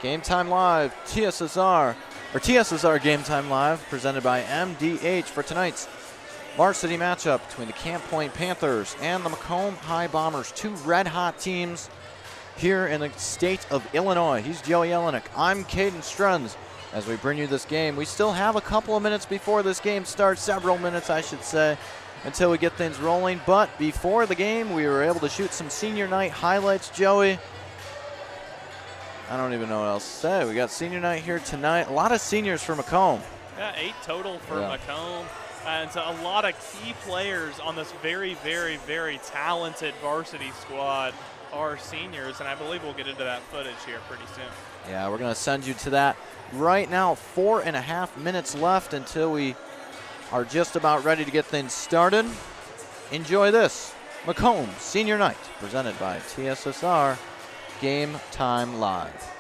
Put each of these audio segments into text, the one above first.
Game Time Live, TSSR Game Time Live, presented by MDH for tonight's varsity matchup between the Camp Point Panthers and the Macomb High Bombers, two red-hot teams here in the state of Illinois. He's Joey Jelinek. I'm Caden Strunz. As we bring you this game, we still have a couple of minutes before this game starts, several minutes I should say, until we get things rolling. But before the game, we were able to shoot some senior night highlights, Joey. I don't even know what else to say. We got senior night here tonight. A lot of seniors for Macomb. Yeah, 8 total for Macomb. And so a lot of key players on this very, very, very talented varsity squad are seniors, and I believe we'll get into that footage here pretty soon. Yeah, we're going to send you to that right now. 4.5 minutes left until we are just about ready to get things started. Enjoy this. Macomb Senior Night, presented by TSSR Game Time Live.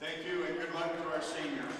Thank you, and good luck to our seniors.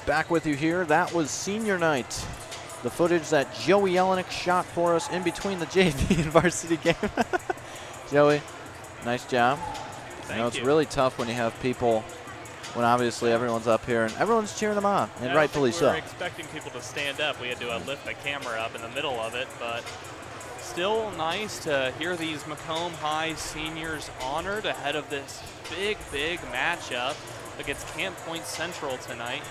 Back with you here. That was senior night. The footage that Joey Jelinek shot for us in between the JV and varsity game. Joey, nice job. Thank you know, it's you. really tough when you have people, when obviously everyone's up here and everyone's cheering them on, and rightfully so. We were expecting people to stand up. We had to lift the camera up in the middle of it, but still nice to hear these Macomb High seniors honored ahead of this big, big matchup against Camp Point Central tonight.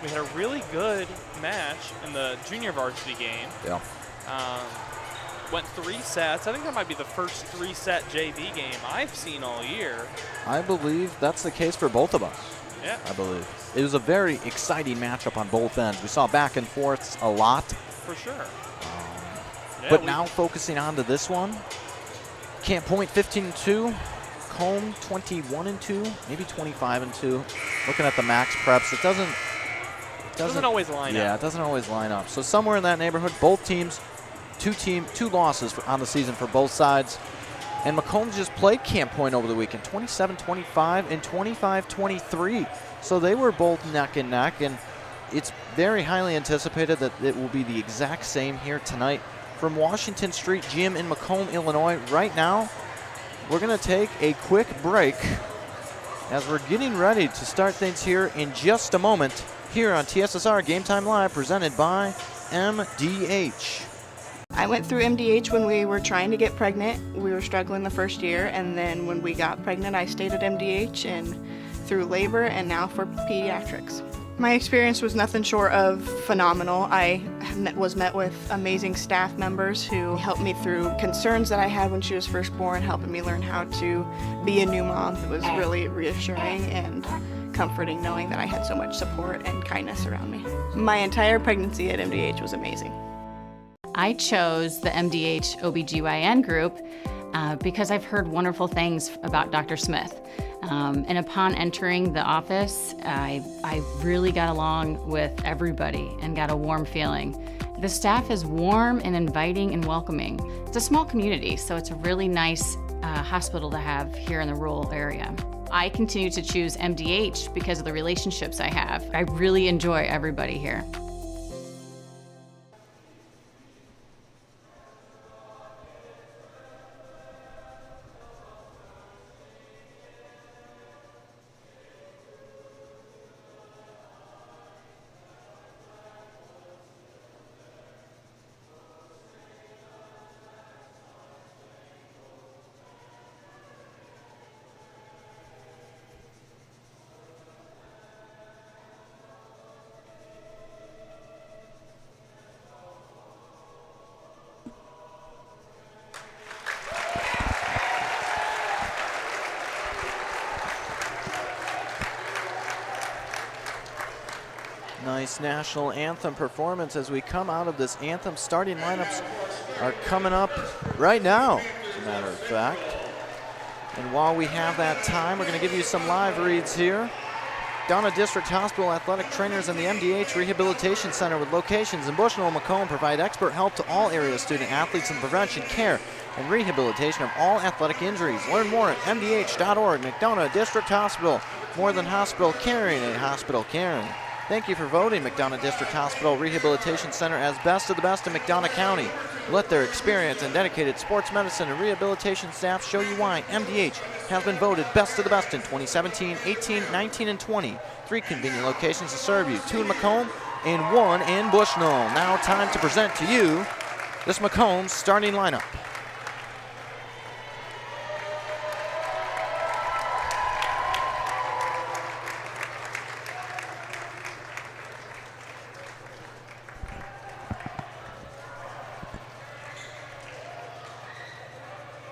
We had a really good match in the junior varsity game. Yeah. went 3 sets. I think that might be the first 3-set JV game I've seen all year. I believe that's the case for both of us. Yeah. I believe. It was a very exciting matchup on both ends. We saw back and forths a lot. For sure. But now focusing on to this one. Camp Point 15-2. Macomb 21-2, maybe 25-2. Looking at the max preps, it doesn't always line up. Yeah, it doesn't always line up. So somewhere in that neighborhood, both teams, two losses on the season for both sides. And Macomb just played Camp Point over the weekend, 27-25 and 25-23. So they were both neck and neck, and it's very highly anticipated that it will be the exact same here tonight. From Washington Street Gym in Macomb, Illinois, right now, we're going to take a quick break as we're getting ready to start things here in just a moment here on TSSR Game Time Live, presented by MDH. I went through MDH when we were trying to get pregnant. We were struggling the first year, and then when we got pregnant, I stayed at MDH and through labor and now for pediatrics. My experience was nothing short of phenomenal. I was met with amazing staff members who helped me through concerns that I had when she was first born, helping me learn how to be a new mom. It was really reassuring and comforting knowing that I had so much support and kindness around me. My entire pregnancy at MDH was amazing. I chose the MDH OBGYN group because I've heard wonderful things about Dr. Smith. And upon entering the office, I really got along with everybody and got a warm feeling. The staff is warm and inviting and welcoming. It's a small community, so it's a really nice hospital to have here in the rural area. I continue to choose MDH because of the relationships I have. I really enjoy everybody here. Nice national anthem performance as we come out of this anthem. Starting lineups are coming up right now, as a matter of fact. And while we have that time, we're going to give you some live reads here. McDonough District Hospital athletic trainers and the MDH Rehabilitation Center with locations in Bushnell and Macomb provide expert help to all area student athletes in prevention, care, and rehabilitation of all athletic injuries. Learn more at mdh.org. McDonough District Hospital, more than hospital caring, a hospital caring. Thank you for voting McDonough District Hospital Rehabilitation Center as best of the best in McDonough County. Let their experience and dedicated sports medicine and rehabilitation staff show you why MDH has been voted best of the best in 2017, 18, 19, and 20. 3 convenient locations to serve you, 2 in Macomb and 1 in Bushnell. Now time to present to you this Macomb starting lineup.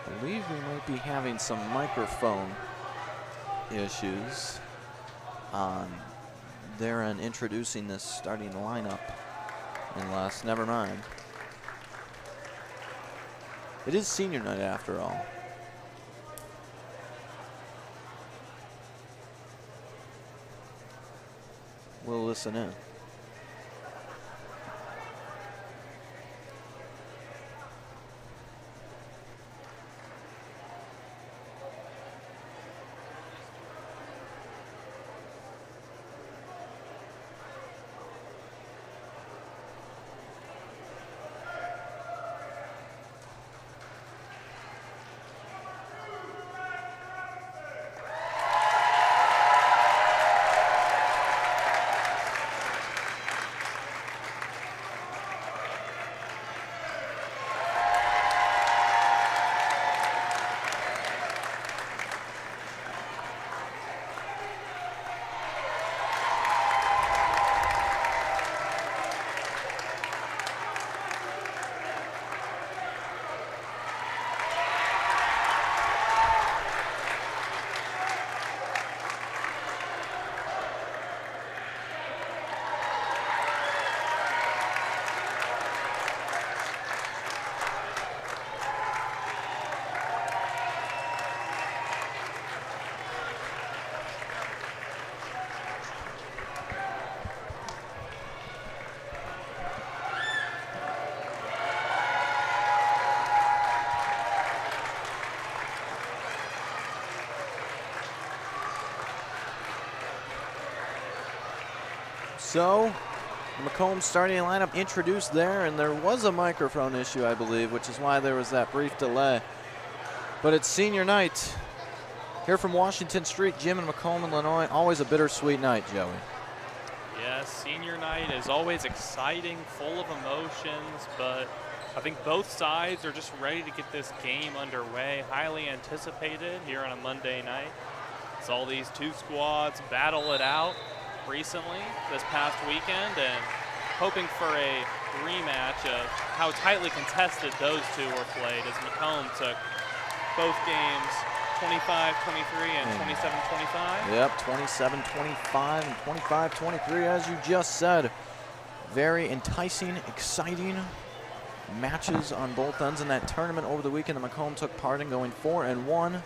I believe we might be having some microphone issues on their end introducing this starting lineup, unless, never mind. It is senior night after all. We'll listen in. So, the Macomb starting lineup introduced there, and there was a microphone issue, I believe, which is why there was that brief delay. But it's senior night here from Washington Street Gym in Macomb, Illinois. Always a bittersweet night, Joey. Yes, senior night is always exciting, full of emotions, but I think both sides are just ready to get this game underway. Highly anticipated here on a Monday night. Saw these two squads battle it out recently this past weekend, and hoping for a rematch of how tightly contested those two were played, as Macomb took both games 25-23 and 27-25. Yep, 27-25 and 25-23, as you just said. Very enticing, exciting matches on both ends in that tournament over the weekend that Macomb took part in, going 4-1.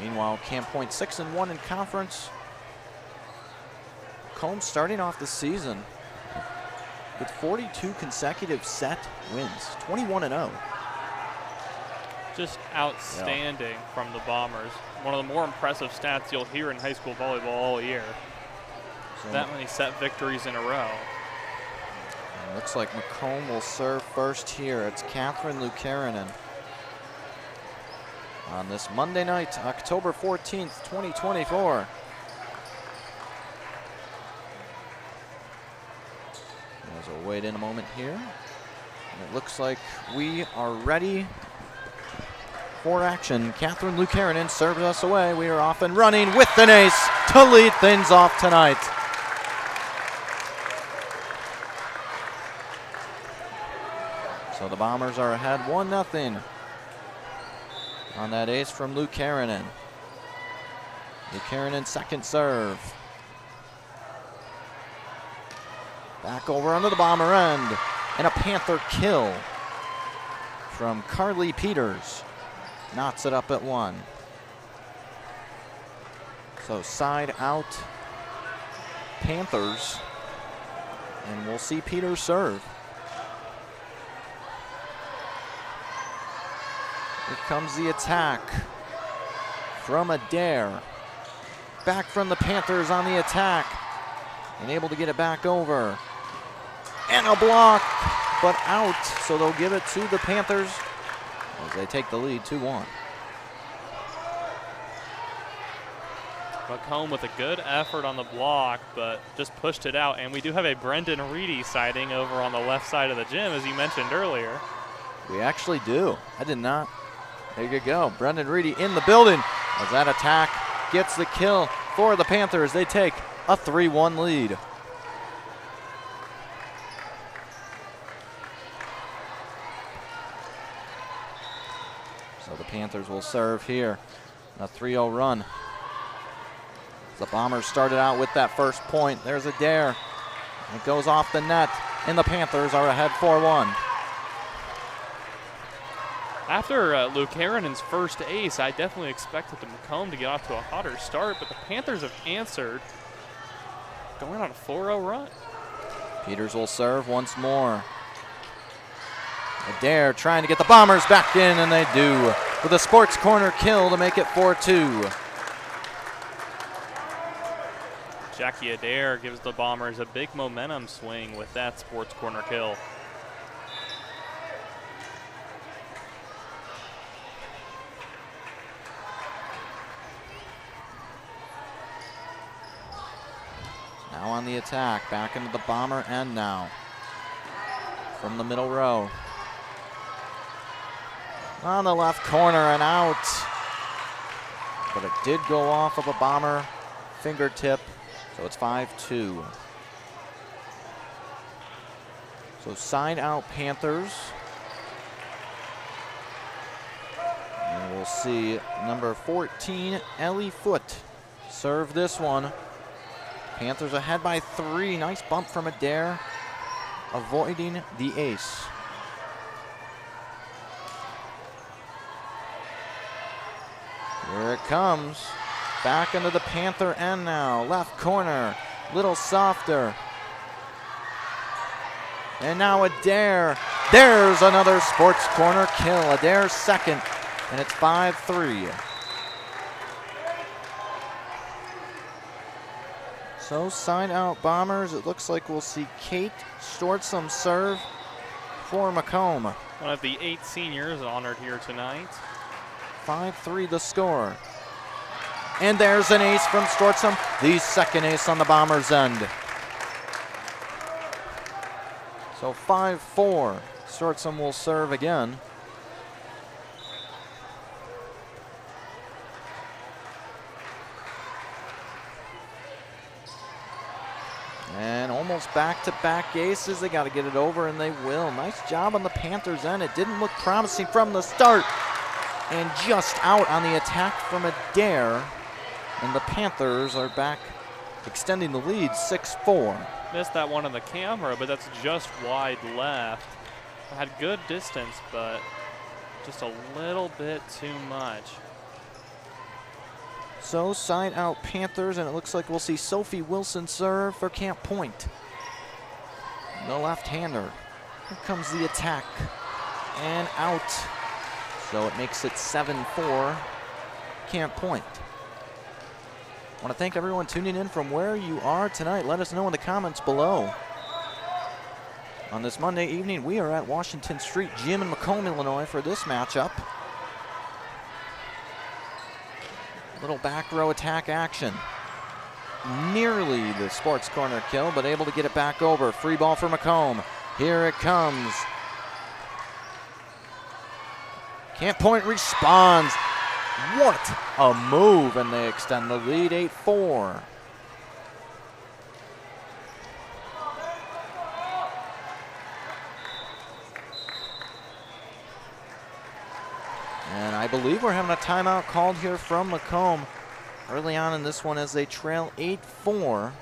Meanwhile, Camp Point 6-1 in conference. Macomb starting off the season with 42 consecutive set wins, 21-0. Just outstanding from the Bombers. One of the more impressive stats you'll hear in high school volleyball all year. So that many set victories in a row. Looks like Macomb will serve first here. It's Catherine Lukarinen on this Monday night, October 14th, 2024. As we'll wait in a moment here. And it looks like we are ready for action. Catherine Lukarinen serves us away. We are off and running with an ace to lead things off tonight. So the Bombers are ahead 1-0 on that ace from Lukarinen. Lukarinen second serve. Back over under the Bomber end. And a Panther kill from Carly Peters. Knots it up at 1. So side out Panthers. And we'll see Peters serve. Here comes the attack from Adair. Back from the Panthers on the attack. And able to get it back over. And a block, but out. So they'll give it to the Panthers as they take the lead 2-1. Macomb with a good effort on the block, but just pushed it out. And we do have a Brendan Reedy sighting over on the left side of the gym, as you mentioned earlier. We actually do. I did not. There you go. Brendan Reedy in the building as that attack gets the kill for the Panthers. They take a 3-1 lead. So the Panthers will serve here. A 3-0 run. The Bombers started out with that first point. There's Adair. It goes off the net, and the Panthers are ahead 4-1. After Lukarinen's first ace, I definitely expected the Macomb to get off to a hotter start, but the Panthers have answered, going on a 4-0 run. Peters will serve once more. Adair trying to get the Bombers back in, and they do, with a sports corner kill to make it 4-2. Jackie Adair gives the Bombers a big momentum swing with that sports corner kill. Now on the attack, back into the Bomber end now. From the middle row. On the left corner and out. But it did go off of a Bomber fingertip, so it's 5-2. So side out Panthers. And we'll see number 14, Ellie Foote, serve this one. Panthers ahead by 3. Nice bump from Adair, avoiding the ace. Here it comes. Back into the Panther end now. Left corner, little softer. And now Adair. There's another sports corner kill. Adair's second, and it's 5-3. So side out Bombers. It looks like we'll see Kate Stortzum serve for Macomb. One of the 8 seniors honored here tonight. 5-3 the score. And there's an ace from Stortzum, the second ace on the Bombers' end. So 5-4. Stortzum will serve again. And almost back-to-back aces. They got to get it over, and they will. Nice job on the Panthers' end. It didn't look promising from the start. And just out on the attack from a dare. And the Panthers are back, extending the lead 6-4. Missed that one on the camera, but that's just wide left. Had good distance, but just a little bit too much. So side out Panthers, and it looks like we'll see Sophie Wilson serve for Camp Point. The left-hander. Here comes the attack. And out. So it makes it 7-4 Camp Point. I want to thank everyone tuning in from where you are tonight. Let us know in the comments below. On this Monday evening, we are at Washington Street Gym in Macomb, Illinois for this matchup. Little back row attack action. Nearly the sports corner kill, but able to get it back over. Free ball for Macomb. Here it comes. Camp Point responds. What a move, and they extend the lead 8-4. And I believe we're having a timeout called here from Macomb early on in this one as they trail 8-4.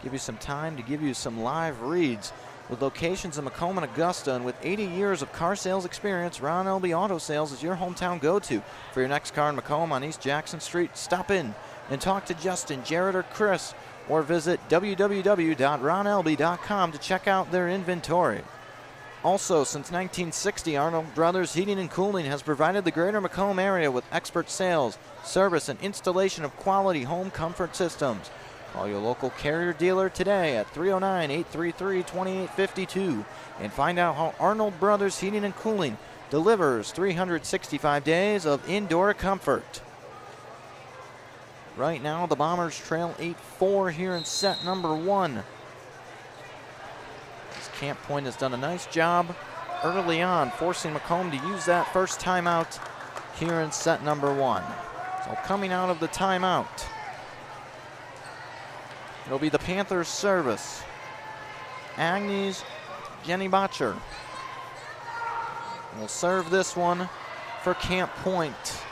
Give you some time to give you some live reads. With locations in Macomb and Augusta, and with 80 years of car sales experience, Ron Elby Auto Sales is your hometown go-to for your next car in Macomb on East Jackson Street. Stop in and talk to Justin, Jared, or Chris, or visit www.ronelby.com to check out their inventory. Also, since 1960, Arnold Brothers Heating and Cooling has provided the greater Macomb area with expert sales, service, and installation of quality home comfort systems. Call your local Carrier dealer today at 309-833-2852 and find out how Arnold Brothers Heating and Cooling delivers 365 days of indoor comfort. Right now, the Bombers trail 8-4 here in set number 1. This Camp Point has done a nice job early on, forcing Macomb to use that first timeout here in set number 1. So coming out of the timeout, it'll be the Panthers' service. Agnes Jenny Botcher will serve this one for Camp Point.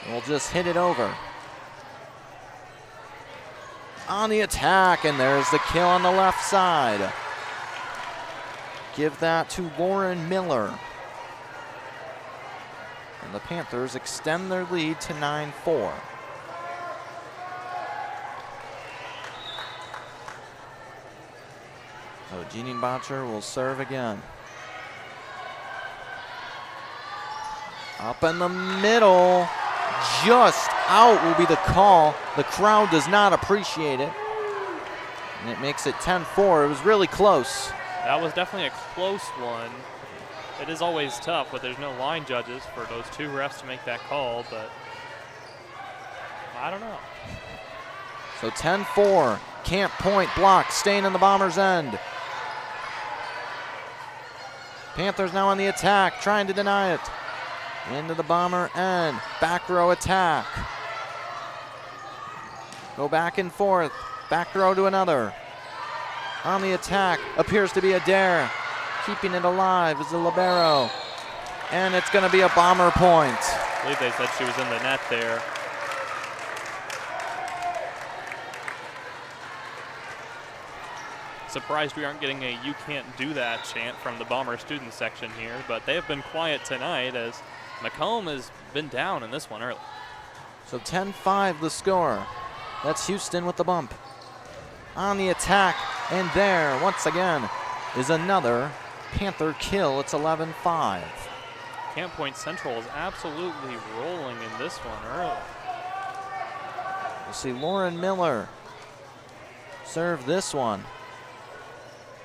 We'll just hit it over. On the attack, and there's the kill on the left side. Give that to Lauren Miller. And the Panthers extend their lead to 9-4. So Jeanine Botcher will serve again. Up in the middle, just out will be the call. The crowd does not appreciate it. And it makes it 10-4. It was really close. That was definitely a close one. It is always tough, but there's no line judges for those two refs to make that call, but I don't know. So 10-4, Camp Point block, staying in the Bombers' end. Panthers now on the attack, trying to deny it. Into the Bomber end, back row attack. Go back and forth, back row to another. On the attack, appears to be a dare. Keeping it alive is the libero. And it's gonna be a Bomber point. I believe they said she was in the net there. Surprised we aren't getting a "you can't do that" chant from the Bomber student section here, but they have been quiet tonight as Macomb has been down in this one early. So 10-5 the score. That's Houston with the bump. On the attack, and there, once again, is another Panther kill. It's 11-5. Camp Point Central is absolutely rolling in this one early. We'll see Lauren Miller serve this one.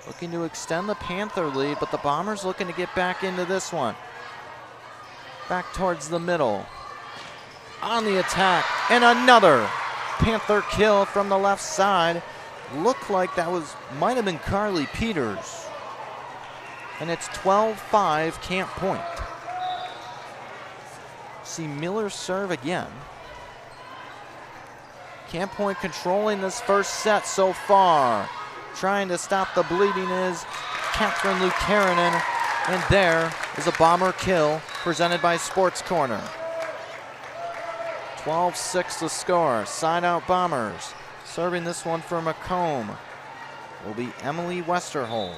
Looking to extend the Panther lead, but the Bombers looking to get back into this one. Back towards the middle. On the attack, and another Panther kill from the left side. Looked like that might have been Carly Peters. And it's 12-5 Camp Point. See Miller serve again. Camp Point controlling this first set so far. Trying to stop the bleeding is Catherine Lukarinen. And there is a Bomber kill presented by Sports Corner. 12-6 the score. Side out Bombers. Serving this one for Macomb will be Emily Westerhold.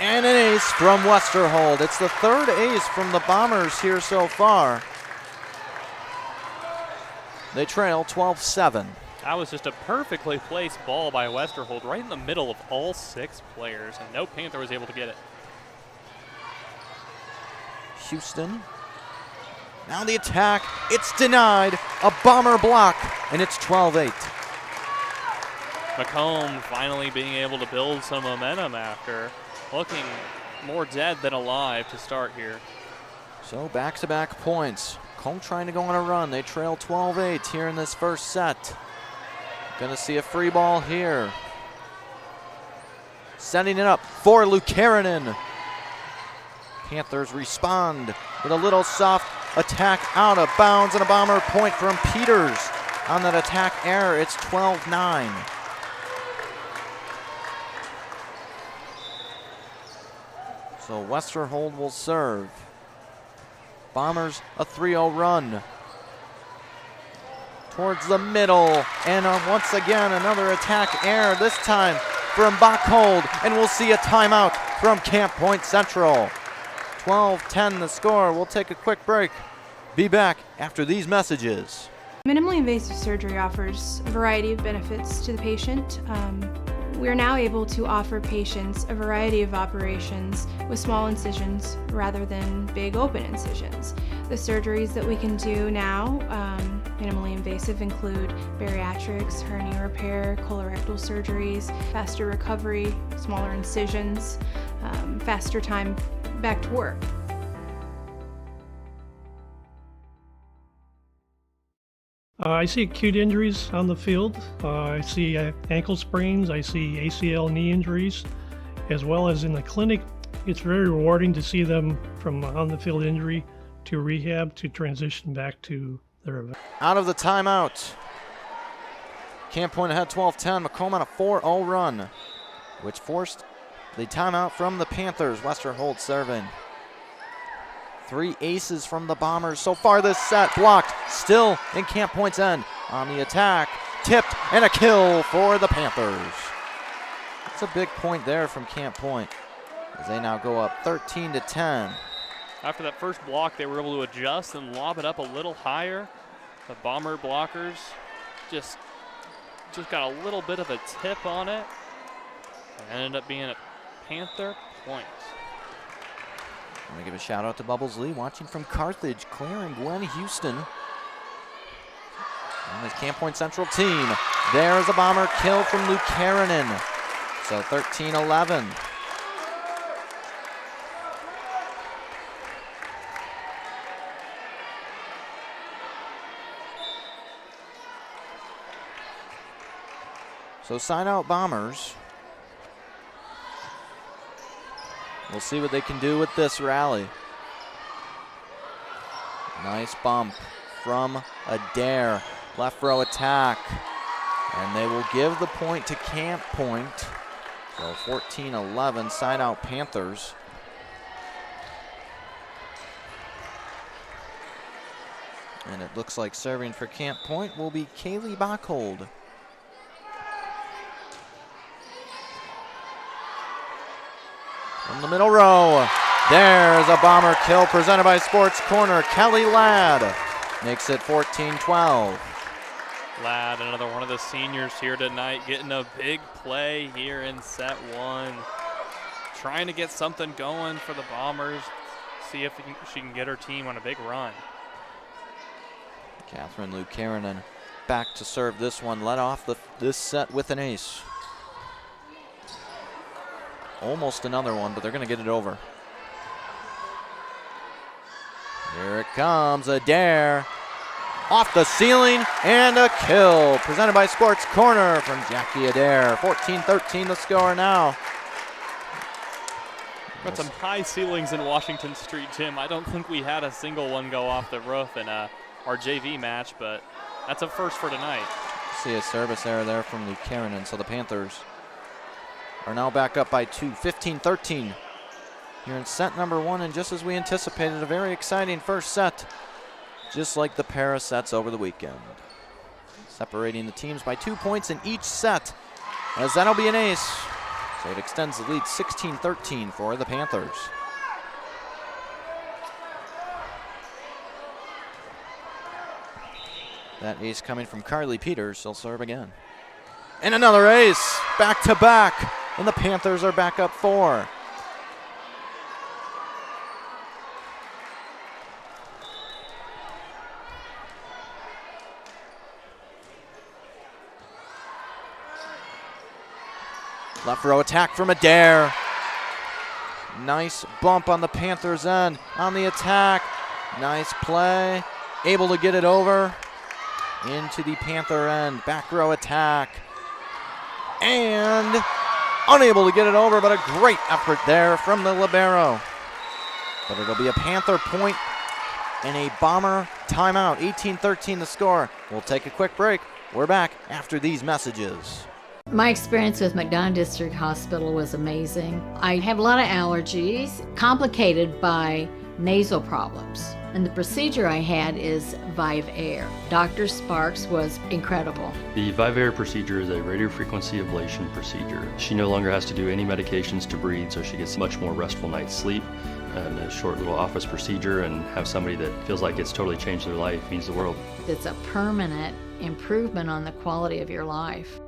And an ace from Westerhold. It's the third ace from the Bombers here so far. They trail 12-7. That was just a perfectly placed ball by Westerhold right in the middle of all 6 players, and no Panther was able to get it. Houston. Now the attack. It's denied. A Bomber block, and it's 12-8. Macomb finally being able to build some momentum after looking more dead than alive to start here. So back-to-back points. Macomb trying to go on a run. They trail 12-8 here in this first set. Gonna see a free ball here. Setting it up for Lukarinen. Panthers respond with a little soft attack out of bounds, and a Bomber point from Peters. On that attack error, it's 12-9. So Westerhold will serve. Bombers a 3-0 run. Towards the middle, and once again another attack error, this time from Bachhold, and we'll see a timeout from Camp Point Central. 12-10 the score. We'll take a quick break. Be back after these messages. Minimally invasive surgery offers a variety of benefits to the patient. We are now able to offer patients a variety of operations with small incisions rather than big open incisions. The surgeries that we can do now, minimally invasive, include bariatrics, hernia repair, colorectal surgeries, faster recovery, smaller incisions, faster time back to work. I see acute injuries on the field. I see ankle sprains. I see ACL knee injuries, as well as in the clinic. It's very rewarding to see them from on-the-field injury to rehab to transition back to their event. Out of the timeout. Camp Point ahead 12-10. Macomb on a 4-0 run, which forced the timeout from the Panthers. Westerhold serving. 3 aces from the Bombers so far this set. Blocked, still in Camp Point's end. On the attack, tipped, and a kill for the Panthers. That's a big point there from Camp Point, as they now go up 13-10. After that first block, they were able to adjust and lob it up a little higher. The Bomber blockers just got a little bit of a tip on it, and ended up being a Panther point. I'm going to give a shout out to Bubbles Lee, watching from Carthage, Claire and Gwen Houston. And this Camp Point Central team. There's a Bomber kill from Lukarinen. So 13-11. So side out Bombers. We'll see what they can do with this rally. Nice bump from Adair. Left row attack. And they will give the point to Camp Point. So 14-11, side out Panthers. And it looks like serving for Camp Point will be Kaylee Bachhold. From the middle row, there's a Bomber kill presented by Sports Corner. Kelly Ladd makes it 14-12. Ladd, another one of the seniors here tonight, getting a big play here in set 1. Trying to get something going for the Bombers, see if she can get her team on a big run. Catherine Luke-Karanen back to serve this one. Led off this set with an ace. Almost another one, but they're going to get it over. Here it comes, a dare. Off the ceiling and a kill. Presented by Sports Corner from Jackie Adair. 14-13 the score now. Got some high ceilings in Washington Street, Jim. I don't think we had a single one go off the roof in our JV match, but that's a first for tonight. See a service error there from Luke-Karanen, so the Panthers are now back up by 2, 15-13. Here in set number 1, and just as we anticipated, a very exciting first set, just like the pair of sets over the weekend. Separating the teams by 2 points in each set, as that'll be an ace. So it extends the lead 16-13 for the Panthers. That ace coming from Carly Peters. She'll serve again. And another ace, back to back. And the Panthers are back up 4. Left row attack from Adair. Nice bump on the Panthers' end on the attack. Nice play. Able to get it over into the Panther end. Back row attack. And unable to get it over, but a great effort there from the libero. But it'll be a Panther point and a Bomber timeout. 18-13 the score. We'll take a quick break. We're back after these messages. My experience with McDonough District Hospital was amazing. I have a lot of allergies, complicated by nasal problems. And the procedure I had is Vive Air. Dr. Sparks was incredible. The Vive Air procedure is a radiofrequency ablation procedure. She no longer has to do any medications to breathe, so she gets much more restful night's sleep. And a short little office procedure, and have somebody that feels like it's totally changed their life means the world. It's a permanent improvement on the quality of your life.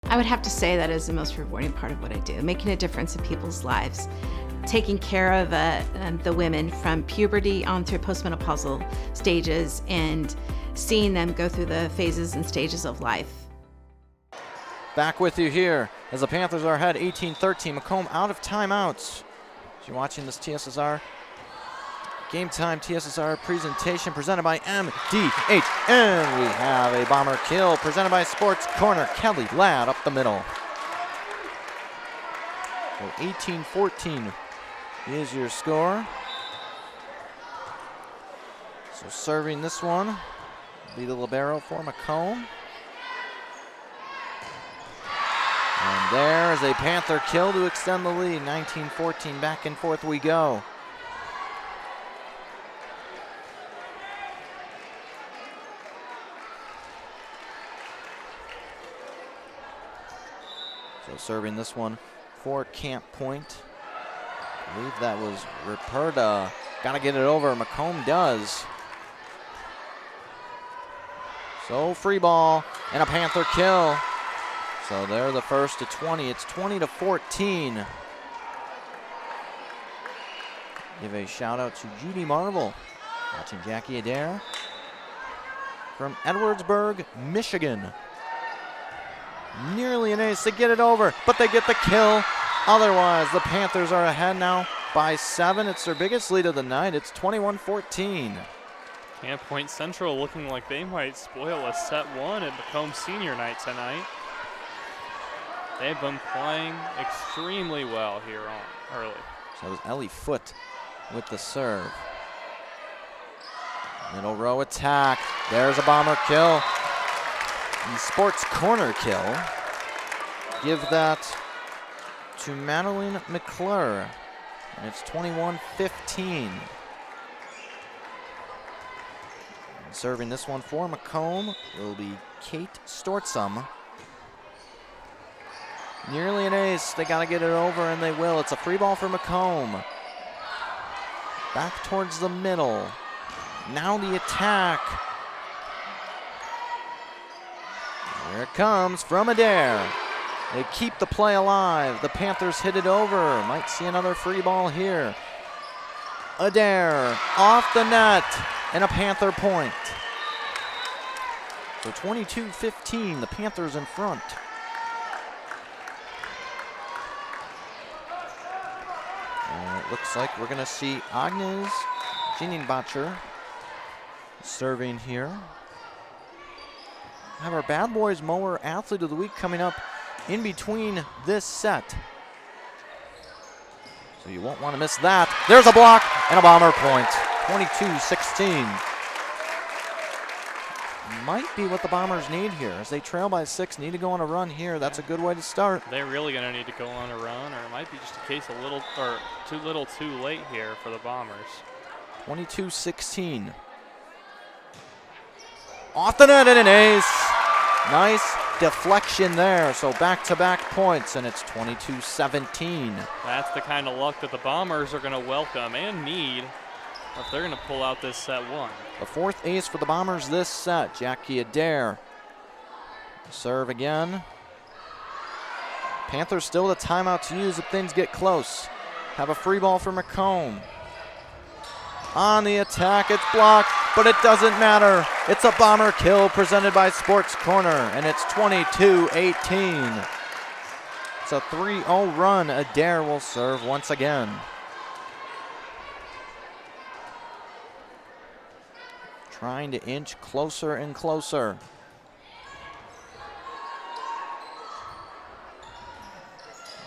I would have to say that is the most rewarding part of what I do, making a difference in people's lives, taking care of the women from puberty on through postmenopausal stages and seeing them go through the phases and stages of life. Back with you here as the Panthers are ahead 18-13. Macomb out of timeouts. As you're watching this TSSR Game Time TSSR presentation presented by MDH. And we have a Bomber kill presented by Sports Corner. Kelly Ladd up the middle. So 18-14 is your score. So serving this one will be the libero for Macomb. And there is a Panther kill to extend the lead. 19-14, back and forth we go. So serving this one for Camp Point. I believe that was Ruperta. Got to get it over. Macomb does. So free ball and a Panther kill. So they're the first to 20. It's 20-14. Give a shout out to Judy Marvel, watching Jackie Adair from Edwardsburg, Michigan. Nearly an ace to get it over, but they get the kill. Otherwise, the Panthers are ahead now by 7. It's their biggest lead of the night. It's 21-14. Camp Point Central looking like they might spoil a set 1 at Macomb Senior Night tonight. They've been playing extremely well here on early. So it was Ellie Foote with the serve. Middle row attack. There's a Bomber kill. The Sports Corner kill. Give that to Madeline McClure. And it's 21-15. Serving this one for Macomb will be Kate Stortzum. Nearly an ace. They got to get it over, and they will. It's a free ball for Macomb. Back towards the middle. Now the attack. Here it comes from Adair. They keep the play alive. The Panthers hit it over. Might see another free ball here. Adair off the net and a Panther point. So 22-15, the Panthers in front. And it looks like we're gonna see Agnes Jininbacher serving here. Have our Bad Boys Mower Athlete of the Week coming up in between this set. So you won't want to miss that. There's a block and a Bomber point. 22-16. Might be what the Bombers need here. As they trail by 6, need to go on a run here. That's a good way to start. They're really going to need to go on a run, or it might be just a case a little, or too little too late here for the Bombers. 22-16. Off the net and an ace. Nice deflection there. So back-to-back points, and it's 22-17. That's the kind of luck that the Bombers are going to welcome and need if they're going to pull out this set one. The 4th ace for the Bombers this set. Jackie Adair. Serve again. Panthers still with a timeout to use if things get close. Have a free ball for Macomb. On the attack, it's blocked, but it doesn't matter. It's a Bomber kill presented by Sports Corner, and it's 22-18. It's a 3-0 run. Adair will serve once again. Trying to inch closer and closer.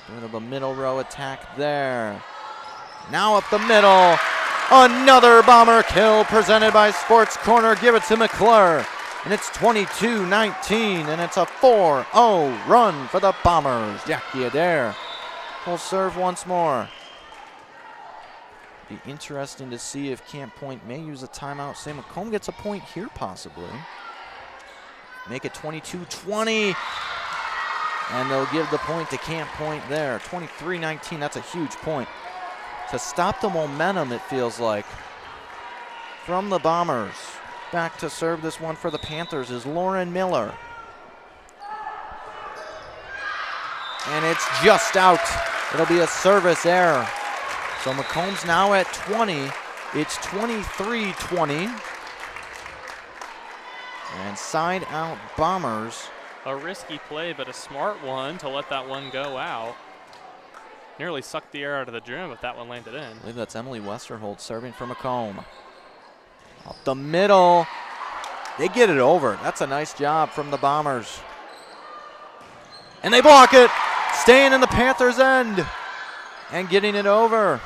Bit of a middle row attack there. Now up the middle. Another Bomber kill presented by Sports Corner. Give it to McClure. And it's 22-19, and it's a 4-0 run for the Bombers. Jackie Adair will serve once more. Be interesting to see if Camp Point may use a timeout. Say Macomb gets a point here possibly. Make it 22-20. And they'll give the point to Camp Point there. 23-19, that's a huge point. To stop the momentum, it feels like, from the Bombers. Back to serve this one for the Panthers is Lauren Miller. And it's just out. It'll be a service error. So Macomb's now at 20. It's 23-20. And side out Bombers. A risky play, but a smart one to let that one go out. Nearly sucked the air out of the drum if that one landed in. I believe that's Emily Westerholt serving for Macomb. Up the middle. They get it over. That's a nice job from the Bombers. And they block it. Staying in the Panthers' end. And getting it over.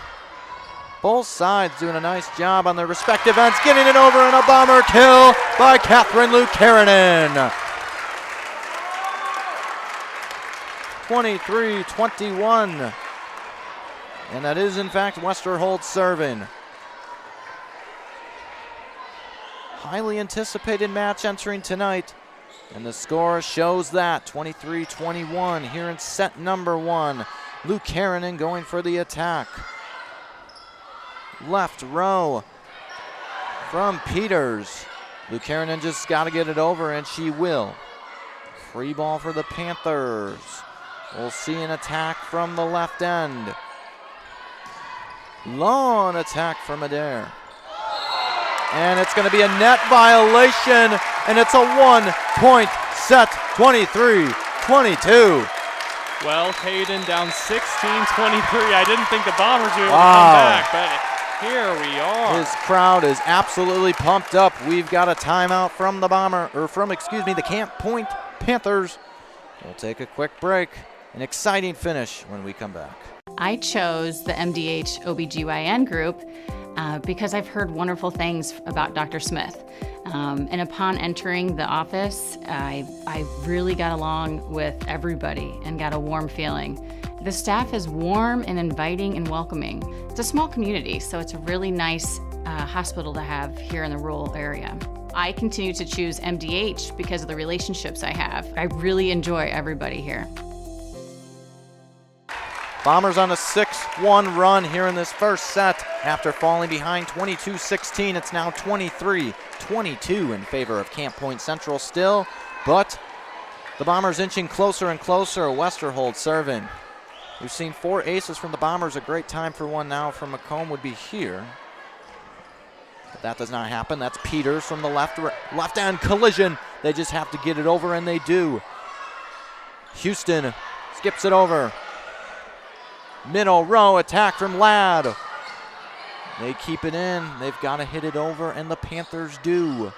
Both sides doing a nice job on their respective ends. Getting it over, and a Bomber kill by Catherine Lukanen. 23-21. And that is, in fact, Westerholt serving. Highly anticipated match entering tonight. And the score shows that. 23-21 here in set number 1. Lukanen going for the attack. Left row from Peters. Lukanen just got to get it over, and she will. Free ball for the Panthers. We'll see an attack from the left end. Long attack from Adair. And it's going to be a net violation, and it's a 1-point set, 23-22. Well, Hayden down 16-23. I didn't think the Bombers were able to come back, but here we are. His crowd is absolutely pumped up. We've got a timeout from the the Camp Point Panthers. We'll take a quick break. An exciting finish when we come back. I chose the MDH OBGYN group because I've heard wonderful things about Dr. Smith. And upon entering the office, I really got along with everybody and got a warm feeling. The staff is warm and inviting and welcoming. It's a small community, so it's a really nice hospital to have here in the rural area. I continue to choose MDH because of the relationships I have. I really enjoy everybody here. Bombers on a 6-1 run here in this first set. After falling behind 22-16, it's now 23-22 in favor of Camp Point Central still. But the Bombers inching closer and closer. Westerholt serving. We've seen 4 aces from the Bombers. A great time for one now from Macomb would be here. But that does not happen. That's Peters from the left end collision. They just have to get it over, and they do. Houston skips it over. Middle row attack from Ladd. They keep it in. They've got to hit it over, and the Panthers do.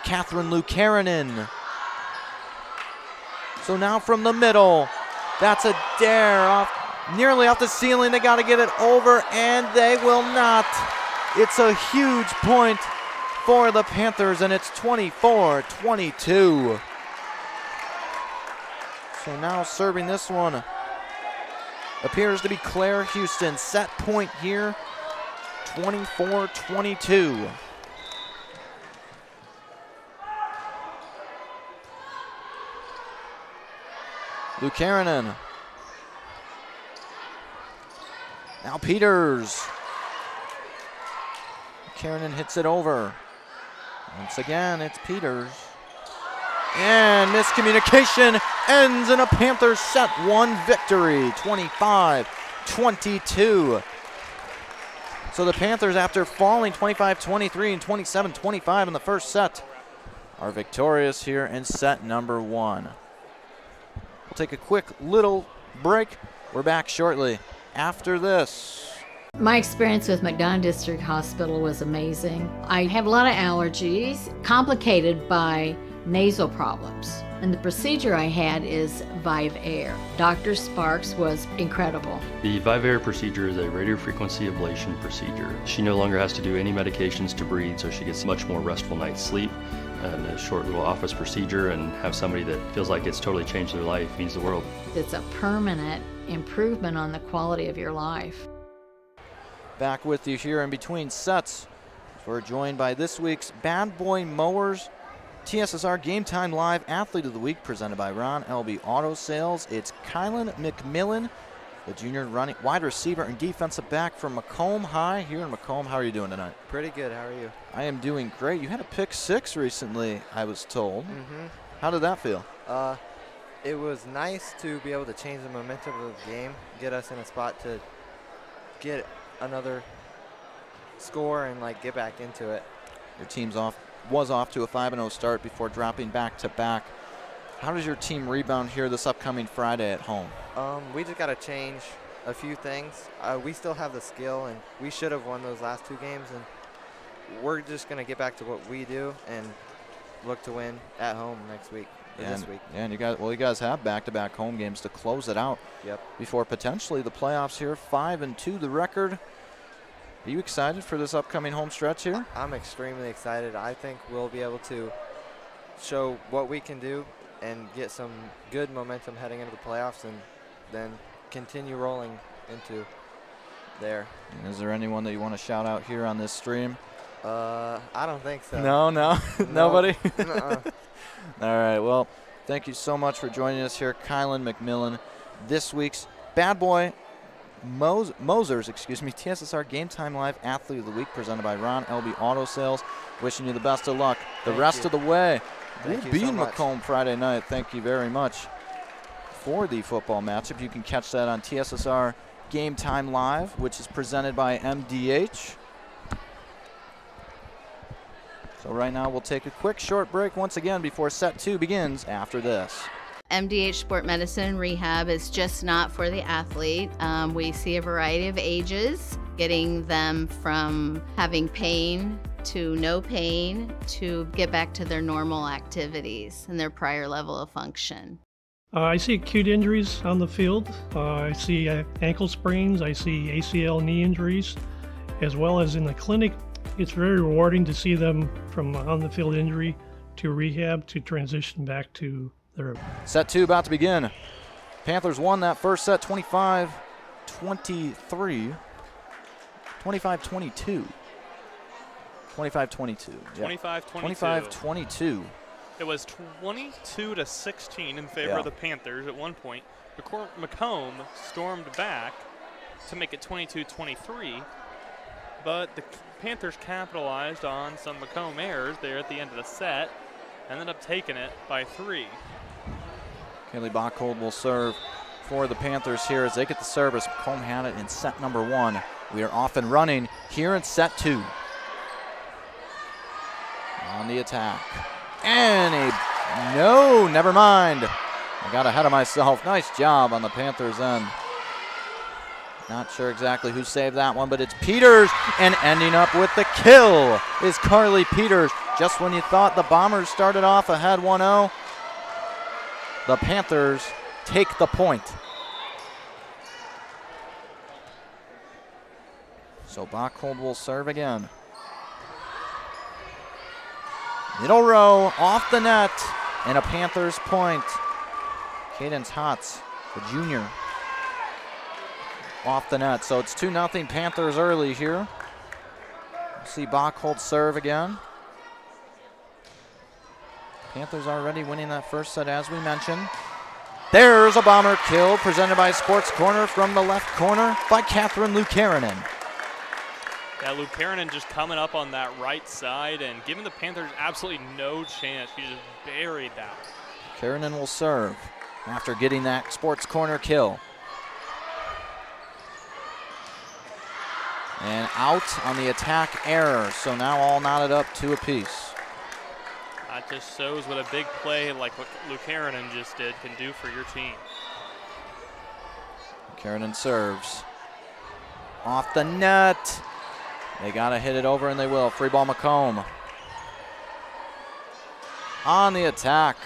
Catherine Lukarinen. So now from the middle, that's a dare nearly off the ceiling. They got to get it over, and they will not. It's a huge point for the Panthers, and it's 24-22. So now serving this one appears to be Claire Houston. Set point here, 24-22. Lukarinen. Now Peters. Lukarinen hits it over. Once again, it's Peters. And miscommunication ends in a Panthers set one victory, 25-22. So the Panthers, after falling 25-23 and 27-25 in the first set, are victorious here in set number one. We'll take a quick little break. We're back shortly after this. My experience with McDonough District Hospital was amazing. I have a lot of allergies, complicated by nasal problems. And the procedure I had is Vive Air. Dr. Sparks was incredible. The Vive Air procedure is a radiofrequency ablation procedure. She no longer has to do any medications to breathe, so she gets a much more restful night's sleep. And a short little office procedure, and have somebody that feels like it's totally changed their life means the world. It's a permanent improvement on the quality of your life. Back with you here in between sets. We're joined by this week's Bad Boy Mowers TSSR Game Time Live Athlete of the Week, presented by Ron L.B. Auto Sales. It's Kylan McMillan, the junior wide receiver and defensive back from Macomb High here in Macomb. How are you doing tonight? Pretty good. How are you? I am doing great. You had a pick six recently, I was told. Mm-hmm. How did that feel? It was nice to be able to change the momentum of the game, get us in a spot to get another score and get back into it. Your team's was off to a 5-0 start before dropping back to back. How does your team rebound here this upcoming Friday at home? We just got to change a few things. We still have the skill, and we should have won those last two games, and we're just going to get back to what we do and look to win at home next week. This week. Yeah, and you guys have back-to-back home games to close it out. Yep. Before potentially the playoffs here. 5-2 the record. Are you excited for this upcoming home stretch here? I'm extremely excited. I think we'll be able to show what we can do and get some good momentum heading into the playoffs, and then continue rolling into there. And is there anyone that you want to shout out here on this stream? I don't think so. No? Nobody? Nuh-uh. All right, well, thank you so much for joining us here, Kylan McMillan. This week's Bad Boy Mosers, TSSR Game Time Live Athlete of the Week, presented by Ron L.B. Auto Sales. Wishing you the best of luck the rest of the way. We'll be in Macomb Friday night. Thank you very much for the football matchup. You can catch that on TSSR Game Time Live, which is presented by MDH. So right now we'll take a quick short break once again before set two begins after this. MDH Sport Medicine Rehab is just not for the athlete. We see a variety of ages, getting them from having pain to no pain to get back to their normal activities and their prior level of function. I see acute injuries on the field. I see ankle sprains. I see ACL knee injuries, as well as in the clinic. It's very rewarding to see them from on-the-field injury to rehab to transition back to their... Set two about to begin. Panthers won that first set 25-23. 25-22. 25-22. 25-22. It was 22-16 in favor of the Panthers at one point. Macomb stormed back to make it 22-23, but the Panthers capitalized on some Macomb errors there at the end of the set, ended up taking it by 3. Kaylee Bachhold will serve for the Panthers here as they get the service. Macomb had it in set number 1. We are off and running here in set 2. on the attack. And no, never mind. I got ahead of myself. Nice job on the Panthers' end. Not sure exactly who saved that one, but it's Peters, and ending up with the kill is Carly Peters. Just when you thought the Bombers started off ahead 1-0, the Panthers take the point. So Bachhold will serve again. Middle row, off the net, and a Panthers point. Cadence Hotz, the junior, off the net. So it's 2-0 Panthers early here. We'll see Bachhold serve again. Panthers already winning that first set, as we mentioned. There's a Bomber kill presented by Sports Corner from the left corner by Catherine Lukarinen. Yeah, Lukarinen just coming up on that right side and giving the Panthers absolutely no chance. She just buried that. Lukarinen will serve after getting that Sports Corner kill. And out on the attack error, so now all knotted up 2 apiece. That just shows what a big play like what Lukarinen just did can do for your team. Lukarinen serves. Off the net. They gotta hit it over, and they will. Free ball Macomb. On the attack.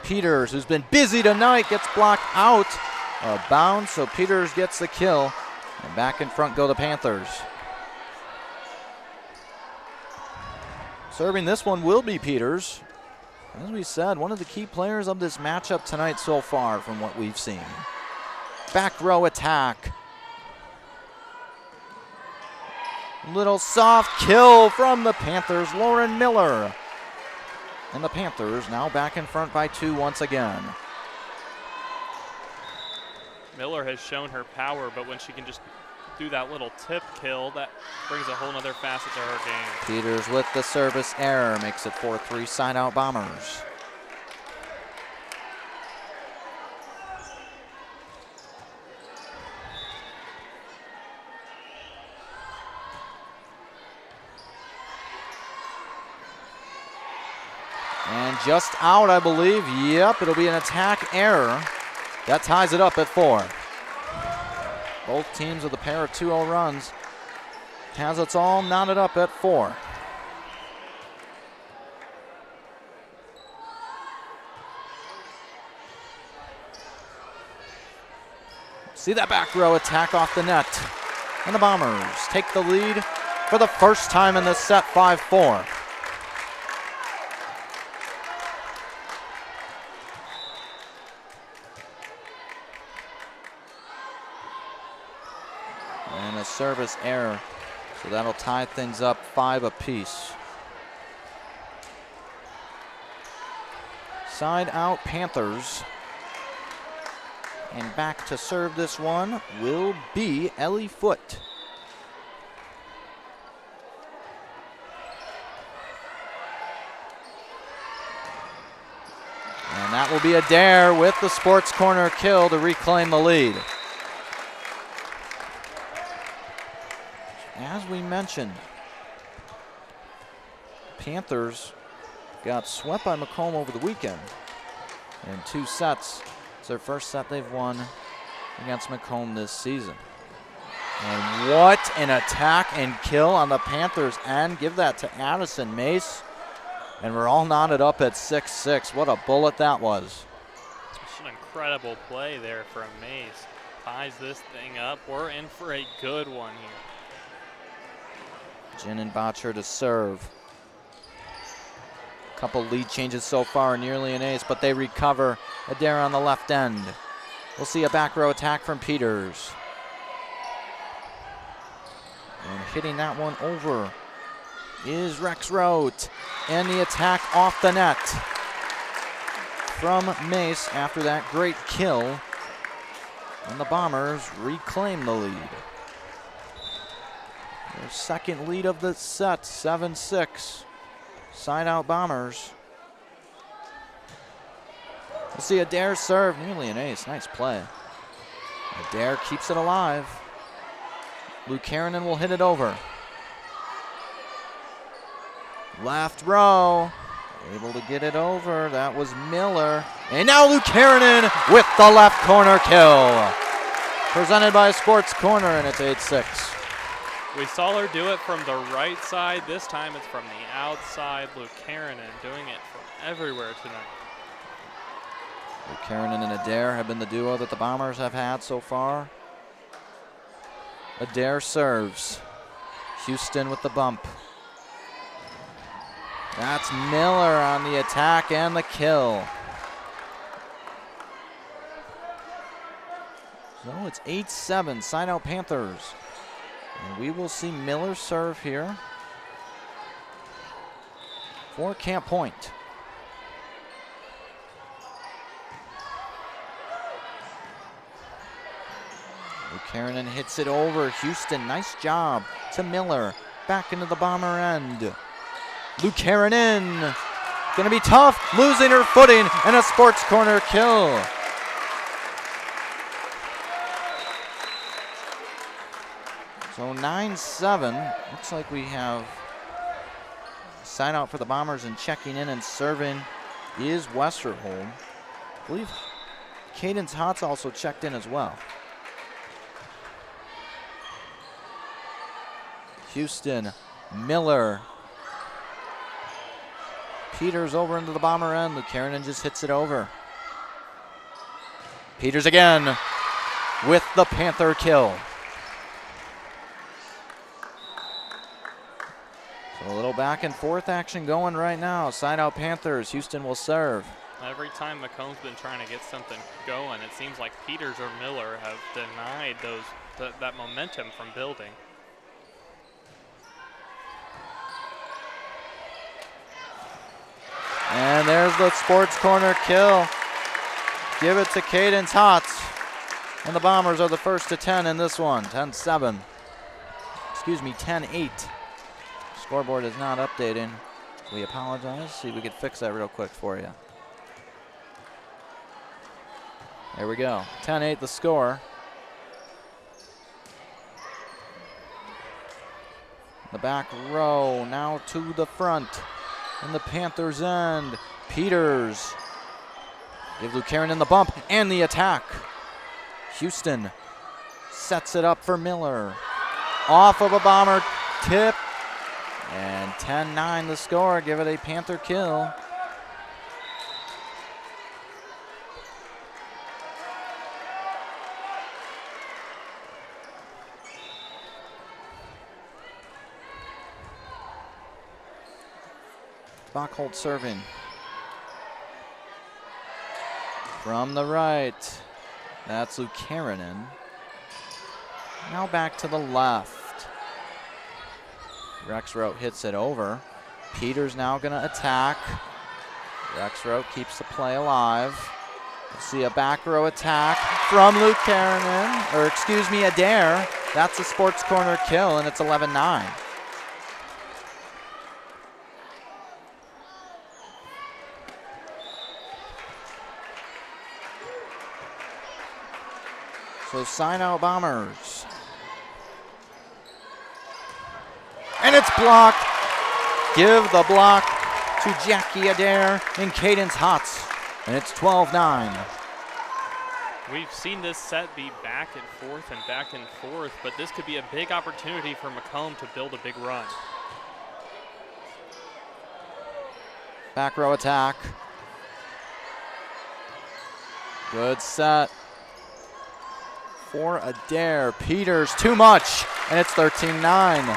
Peters, who's been busy tonight, gets blocked out of bounds, so Peters gets the kill. And back in front go the Panthers. Serving this one will be Peters. As we said, one of the key players of this matchup tonight so far from what we've seen. Back row attack. Little soft kill from the Panthers, Lauren Miller. And the Panthers now back in front by 2 once again. Miller has shown her power, but when she can just do that little tip kill, that brings a whole nother facet to her game. Peters with the service error makes it 4-3 side out Bombers. And just out, I believe. Yep, it'll be an attack error. That ties it up at 4. Both teams with a pair of 2-0 runs has us all knotted up at 4. See that back row attack off the net. And the Bombers take the lead for the first time in this set, 5-4. And a service error, so that'll tie things up 5 apiece. Side out Panthers. And back to serve this one will be Ellie Foote. And that will be Adair with the Sports Corner kill to reclaim the lead. As we mentioned, Panthers got swept by Macomb over the weekend in 2 sets. It's their first set they've won against Macomb this season. And what an attack and kill on the Panthers end. Give that to Addison Mace. And we're all knotted up at 6-6. What a bullet that was. It's an incredible play there from Mace. Ties this thing up. We're in for a good one here. Jin and Botcher to serve. Couple lead changes so far, nearly an ace, but they recover. Adair on the left end. We'll see a back row attack from Peters. And hitting that one over is Rex Rote. And the attack off the net from Mace after that great kill. And the Bombers reclaim the lead. Their second lead of the set, 7-6. Side out Bombers. We'll see Adair serve, nearly an ace, nice play. Adair keeps it alive. Lukarinen will hit it over. Left row, able to get it over. That was Miller. And now Luke Karanen with the left corner kill. Presented by Sports Corner, and it's 8-6. We saw her do it from the right side. This time it's from the outside. Luke Karanen doing it from everywhere tonight. Luke Karanen and Adair have been the duo that the Bombers have had so far. Adair serves. Houston with the bump. That's Miller on the attack and the kill. So it's 8-7, side out Panthers. And we will see Miller serve here for Camp Point. Karanen hits it over. Houston, nice job to Miller. Back into the Bomber end. Luke Karanen, gonna be tough, losing her footing, and a Sports Corner kill. So 9-7, looks like we have sign out for the Bombers, and checking in and serving is Westerholm. I believe Cadence Hotz also checked in as well. Houston, Miller. Peters over into the Bomber end. Luke Karanen just hits it over. Peters again with the Panther kill. So a little back and forth action going right now. Side out Panthers. Houston will serve. Every time Macomb's been trying to get something going, it seems like Peters or Miller have denied that momentum from building. And there's the Sports Corner kill. Give it to Cadence Hotz. And the Bombers are the first to 10 in this one. 10-7. Excuse me, 10-8. Scoreboard is not updating. We apologize. See if we could fix that real quick for you. There we go. 10-8 the score. The back row now to the front. In the Panthers end, Peters. Give Luke Karanen the bump and the attack. Houston sets it up for Miller. Off of a Bomber tip. And 10-9 the score. Give it a Panther kill. Bachholz serving. From the right. That's Luke Karanen. Now back to the left. Rexroth hits it over. Peters now going to attack. Rexroth keeps the play alive. We'll see a back row attack from Luke Karanen, or excuse me, Adair. That's a Sports Corner kill, and it's 11-9. So sign out Bombers. And it's blocked. Give the block to Jackie Adair and Cadence Hotz. And it's 12-9. We've seen this set be back and forth, but this could be a big opportunity for Macomb to build a big run. Back row attack. Good set for Adair. Peters, too much, and it's 13-9.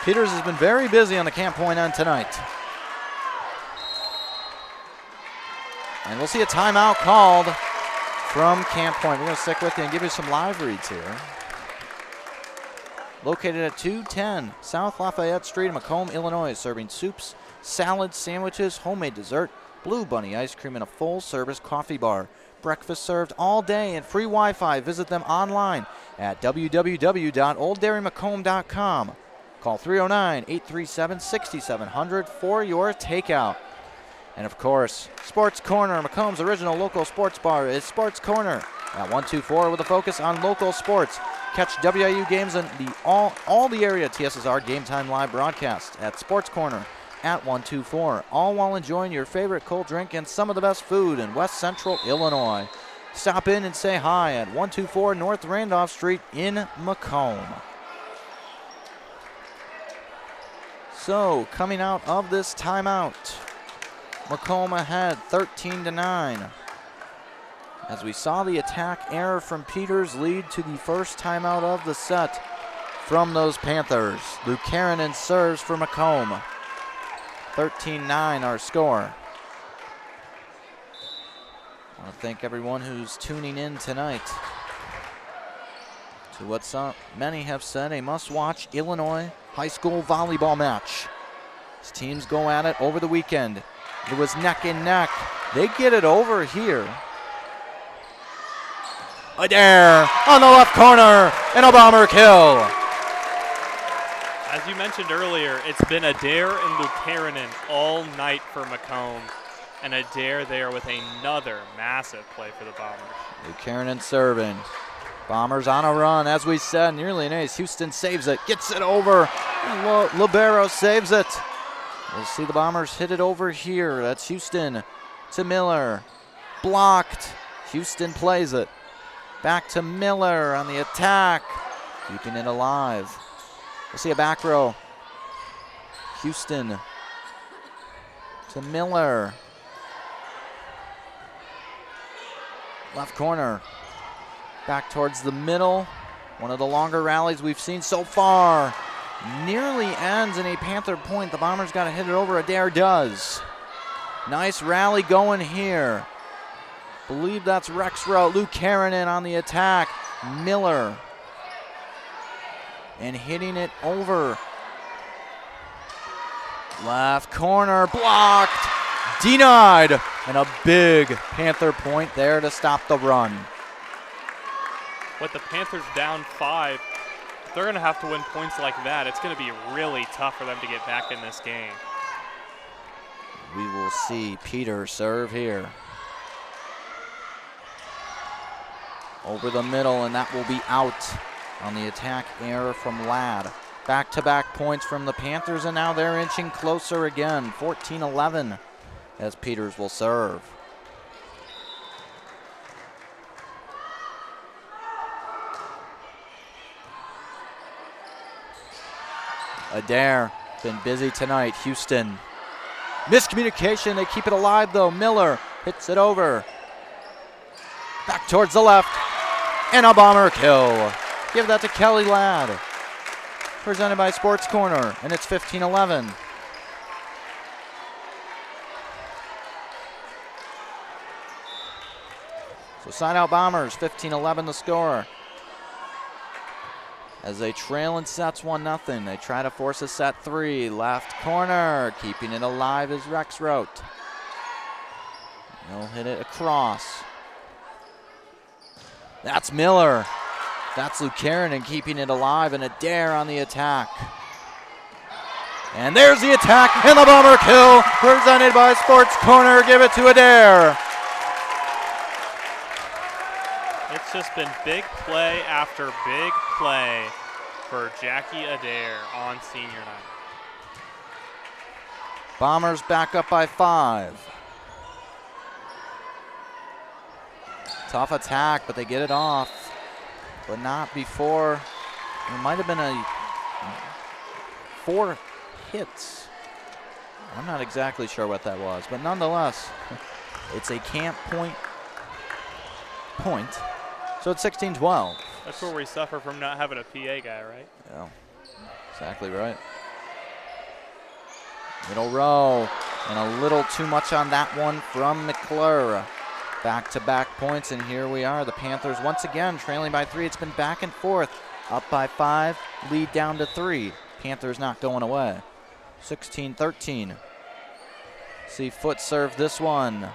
Peters has been very busy on the Camp Point end tonight. And we'll see a timeout called from Camp Point. We're going to stick with you and give you some live reads here. Located at 210 South Lafayette Street in Macomb, Illinois, serving soups, salads, sandwiches, homemade dessert, Blue Bunny ice cream, and a full-service coffee bar. Breakfast served all day and free Wi-Fi. Visit them online at www.olddairyMacomb.com. Call 309-837-6700 for your takeout. And of course, Sports Corner, Macomb's original local sports bar, is Sports Corner At 124 with a focus on local sports. Catch WIU games and all the area TSSR Game Time live broadcast at Sports Corner at 124, all while enjoying your favorite cold drink and some of the best food in West Central Illinois. Stop in and say hi at 124 North Randolph Street in Macomb. So, coming out of this timeout, Macomb ahead 13-9. As we saw the attack error from Peters lead to the first timeout of the set from those Panthers. Luke Karanen serves for Macomb. 13-9 our score. I want to thank everyone who's tuning in tonight to what many have said a must-watch Illinois high school volleyball match. These teams go at it over the weekend. It was neck and neck. They get it over here. Adair on the left corner and a bomber kill. As you mentioned earlier, it's been Adair and Luke Karanen all night for Macomb. And Adair there with another massive play for the Bombers. Luke Karanen serving. Bombers on a run, as we said, nearly an ace. Houston saves it, gets it over. Libero saves it. We'll see the Bombers hit it over here. That's Houston to Miller. Blocked. Houston plays it. Back to Miller on the attack. Keeping it alive. We'll see a back row. Houston to Miller. Left corner. Back towards the middle. One of the longer rallies we've seen so far. Nearly ends in a Panther point. The Bombers got to hit it over. Adair does. Nice rally going here. Believe that's Rexroth. Luke Karanen on the attack. Miller. And hitting it over. Left corner. Blocked. Denied. And a big Panther point there to stop the run. With the Panthers down 5, if they're going to have to win points like that, it's going to be really tough for them to get back in this game. We will see Peter serve here. Over the middle, and that will be out on the attack error from Ladd. Back-to-back points from the Panthers, and now they're inching closer again. 14-11 as Peters will serve. Adair been busy tonight. Houston. Miscommunication. They keep it alive though. Miller hits it over. Back towards the left. And a bomber kill. Give that to Kelly Ladd. Presented by Sports Corner. And it's 15-11. So side out Bombers. 15-11 the score. As they trail in sets 1-0. They try to force a set 3. Left corner. Keeping it alive is Rexroth. He'll hit it across. That's Miller. That's Luke Karanen keeping it alive, and Adair on the attack. And there's the attack and the bomber kill presented by Sports Corner. Give it to Adair. It's just been big play after big play for Jackie Adair on senior night. Bombers back up by 5. Tough attack, but they get it off. But not before. It might have been a 4 hits. I'm not exactly sure what that was, but nonetheless, it's a camp point. So it's 16-12. That's where we suffer from not having a PA guy, right? Yeah, exactly right. Middle row, and a little too much on that one from McClure. Back-to-back points, and here we are. The Panthers once again trailing by 3. It's been back and forth. Up by 5, lead down to 3. Panthers not going away. 16-13. See Foot serve this one.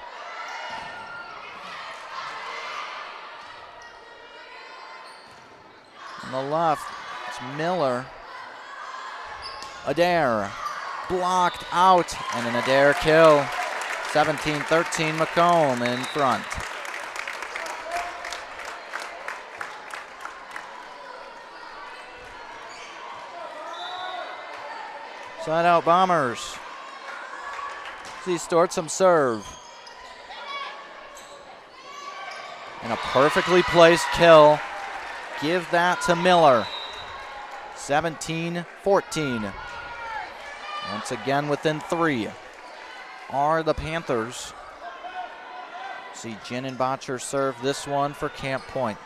On the left, it's Miller. Adair blocked out, and an Adair kill. 17-13 Macomb in front. Side out Bombers. See Stortzum serve. And a perfectly placed kill. Give that to Miller. 17-14. Once again within 3 are the Panthers. See Jinnenbacher serve this one for Camp Point.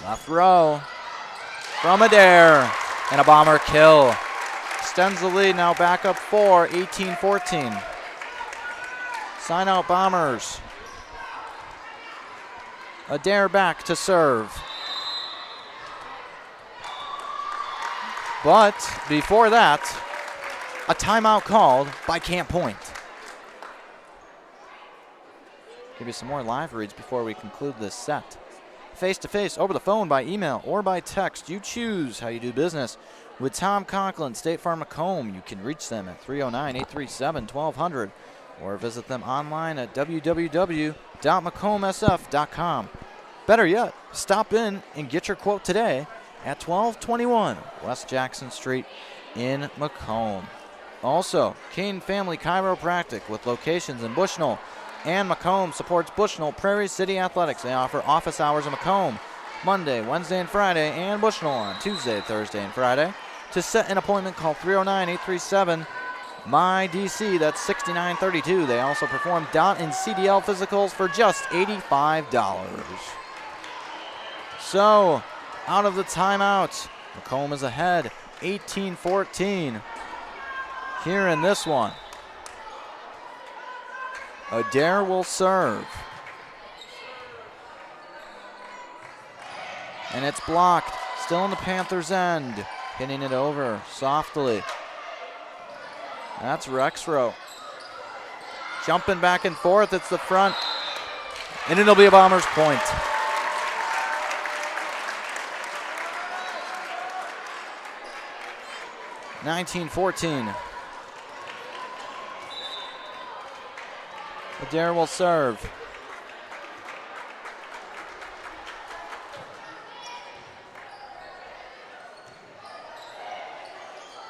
Left row from Adair, and a Bomber kill. Extends the lead, now back up 4, 18-14. Sign out Bombers. Adair back to serve. But before that, a timeout called by Camp Point. Give you some more live reads before we conclude this set. Face-to-face, over the phone, by email, or by text. You choose how you do business. With Tom Conklin, State Farm Macomb, you can reach them at 309-837-1200 or visit them online at www.macombsf.com. Better yet, stop in and get your quote today at 1221 West Jackson Street in Macomb. Also, Kane Family Chiropractic with locations in Bushnell and Macomb supports Bushnell-Prairie City Athletics. They offer office hours in Macomb Monday, Wednesday, and Friday, and Bushnell on Tuesday, Thursday, and Friday. To set an appointment, call 309-837-MY-DC. That's 6932. They also perform DOT and CDL physicals for just $85. So, out of the timeout, Macomb is ahead, 18-14. Here in this one, Adair will serve. And it's blocked. Still in the Panthers' end. Hitting it over softly. That's Rexrow. Jumping back and forth. It's the front. And it'll be a Bombers point. (19-14). Adair will serve.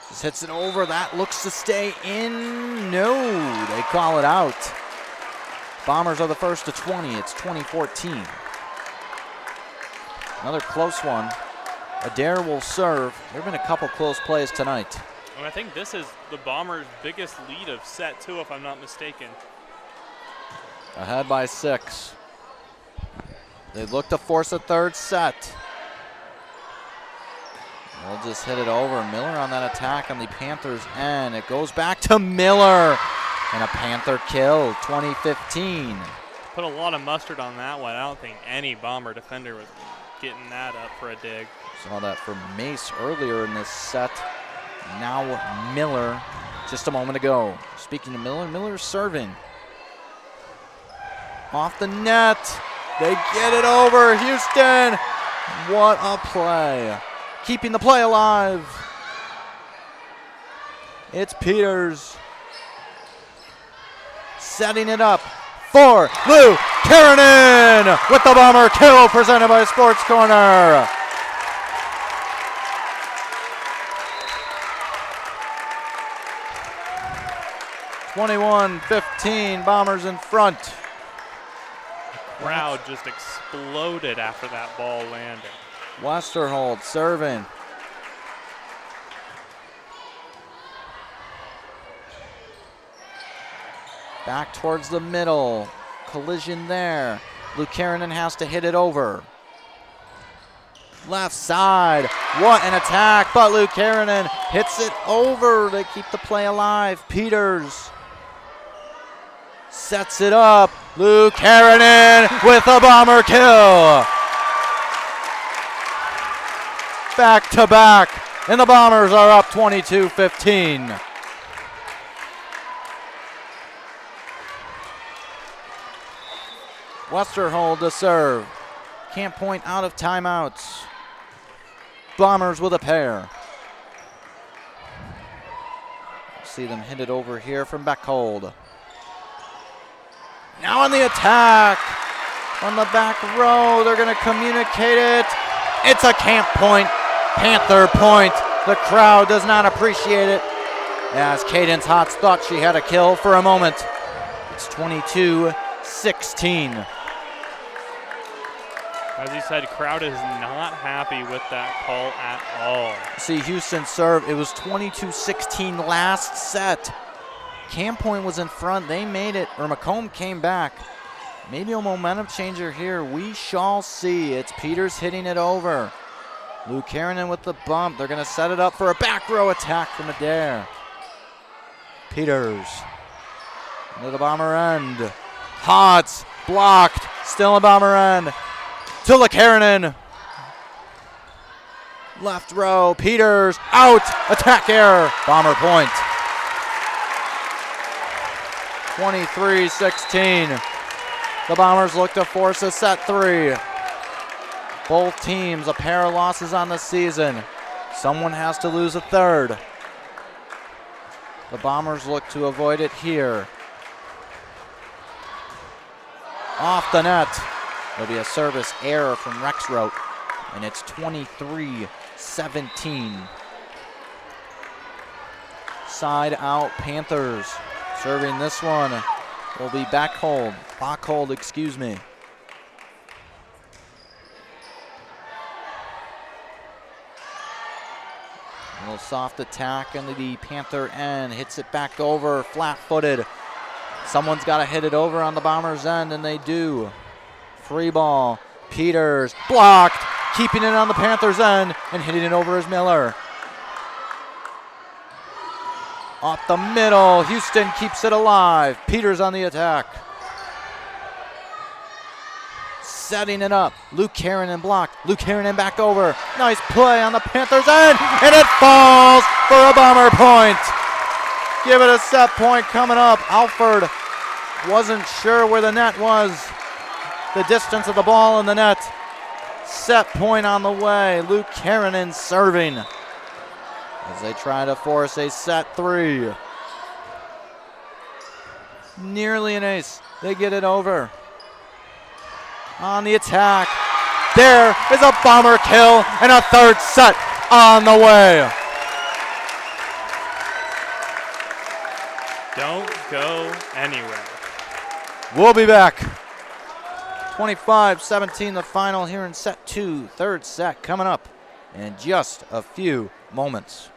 Just hits it over. That looks to stay in. No, they call it out. Bombers are the first to 20. It's 20-14. Another close one. Adair will serve. There have been a couple close plays tonight. And I think this is the Bombers' biggest lead of set 2, if I'm not mistaken. Ahead by 6. They look to force a third set. They'll just hit it over. Miller on that attack on the Panthers' end. It goes back to Miller. And a Panther kill, 20-15. Put a lot of mustard on that one. I don't think any Bomber defender was getting that up for a dig. Saw that from Mace earlier in this set. Now Miller just a moment ago. Speaking of Miller, Miller's serving. Off the net. They get it over. Houston. What a play. Keeping the play alive. It's Peters. Setting it up for Lou Karanen with the Bomber kill presented by Sports Corner. (21-15), Bombers in front. Crowd just exploded after that ball landed. Westerhold serving. Back towards the middle. Collision there. Lucanen has to hit it over. Left side. What an attack, but Lucanen hits it over to keep the play alive. Peters sets it up. Lucanen with a Bomber kill. Back to back, and the Bombers are up 22-15. Westerhold to serve. Camp Point out of timeouts. Bombers with a pair. See them hit it over here from Beckhold. Now on the attack. on the back row. They're going to communicate it. It's a Camp Point Panther point. The crowd does not appreciate it, as Cadence Hotz thought she had a kill for a moment. It's 22-16. As he said, crowd is not happy with that call at all. See, Houston serve. It was 22-16 last set. Camp Point was in front. They made it, or Macomb came back. Maybe a momentum changer here. We shall see. It's Peters hitting it over. Luke Karanen with the bump. They're going to set it up for a back row attack from Adair. Peters into the Bomber end. Hotz blocked. Still a Bomber end. To Karanen. Left row. Peters out. Attack error. Bomber point. 23-16. The Bombers look to force a set 3. Both teams a pair of losses on the season. Someone has to lose a third. The Bombers look to avoid it here. Off the net. There'll be a service error from Rexroth, and it's 23-17. Side out Panthers. Serving this one will be Bachhold, excuse me. A little soft attack into the Panther end. Hits it back over, flat-footed. Someone's got to hit it over on the Bombers' end, and they do. Free ball. Peters blocked, keeping it on the Panthers' end, and hitting it over is Miller. Off the middle, Houston keeps it alive. Peters on the attack. Setting it up. Luke Karanen blocked. Luke Karanen back over. Nice play on the Panthers' end, and it falls for a Bomber point. Give it a set point coming up. Alford wasn't sure where the net was. The distance of the ball in the net. Set point on the way. Luke Karanen serving as they try to force a set 3. Nearly an ace. They get it over. On the attack. There is a Bomber kill and a third set on the way. Don't go anywhere. We'll be back. 25-17 the final here in set 2. Third set coming up in just a few moments.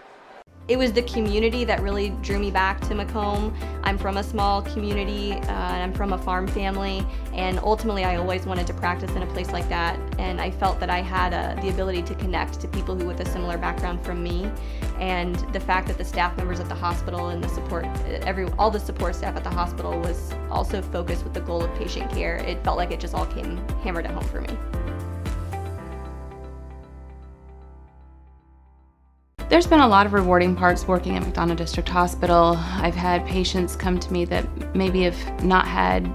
It was the community that really drew me back to Macomb. I'm from a small community, and I'm from a farm family, and ultimately I always wanted to practice in a place like that, and I felt that I had the ability to connect to people who with a similar background from me, and the fact that the staff members at the hospital and the support, all the support staff at the hospital was also focused with the goal of patient care. It felt like it just all came hammered at home for me. There's been a lot of rewarding parts working at McDonough District Hospital. I've had patients come to me that maybe have not had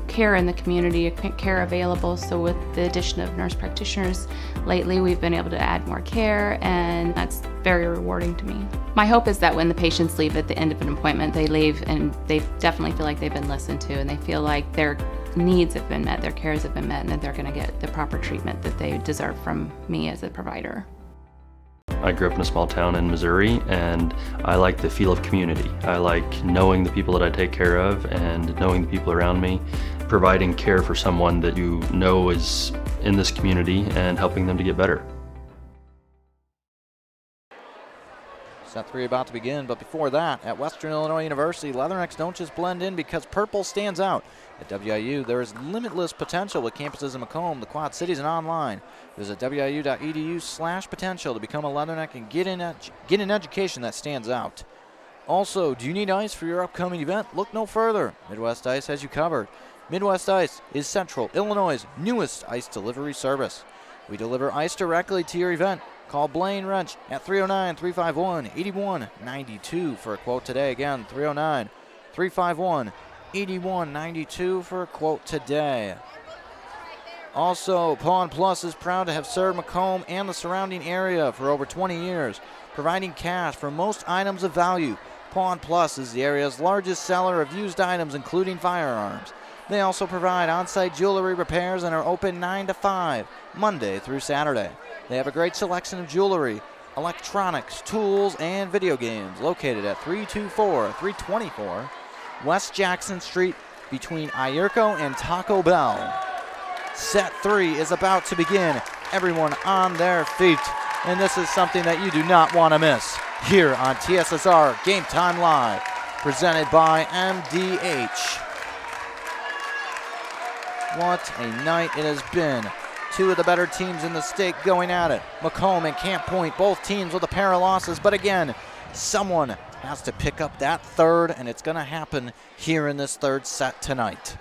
care in the community, care available, so with the addition of nurse practitioners lately, we've been able to add more care, and that's very rewarding to me. My hope is that when the patients leave at the end of an appointment, they leave and they definitely feel like they've been listened to, and they feel like their needs have been met, their cares have been met, and that they're going to get the proper treatment that they deserve from me as a provider. I grew up in a small town in Missouri, and I like the feel of community. I like knowing the people that I take care of and knowing the people around me, providing care for someone that you know is in this community and helping them to get better. Set 3 about to begin, but before that, at Western Illinois University, Leathernecks don't just blend in because purple stands out. At WIU, there is limitless potential with campuses in Macomb, the Quad Cities, and online. Visit wiu.edu/potential to become a Leatherneck and get an education that stands out. Also, do you need ice for your upcoming event? Look no further. Midwest Ice has you covered. Midwest Ice is Central Illinois' newest ice delivery service. We deliver ice directly to your event. Call Blaine Wrench at 309-351-8192 for a quote today. Again, 309-351-8192 for a quote today. Also, Pawn Plus is proud to have served Macomb and the surrounding area for over 20 years, providing cash for most items of value. Pawn Plus is the area's largest seller of used items, including firearms. They also provide on-site jewelry repairs and are open 9 to 5, Monday through Saturday. They have a great selection of jewelry, electronics, tools, and video games located at 324 West Jackson Street between Ayurko and Taco Bell. Set 3 is about to begin. Everyone on their feet. And this is something that you do not want to miss here on TSSR Game Time Live, presented by MDH. What a night it has been. Two of the better teams in the state going at it. Macomb and Camp Point, both teams with a pair of losses. But again, someone has to pick up that third, and it's going to happen here in this third set tonight.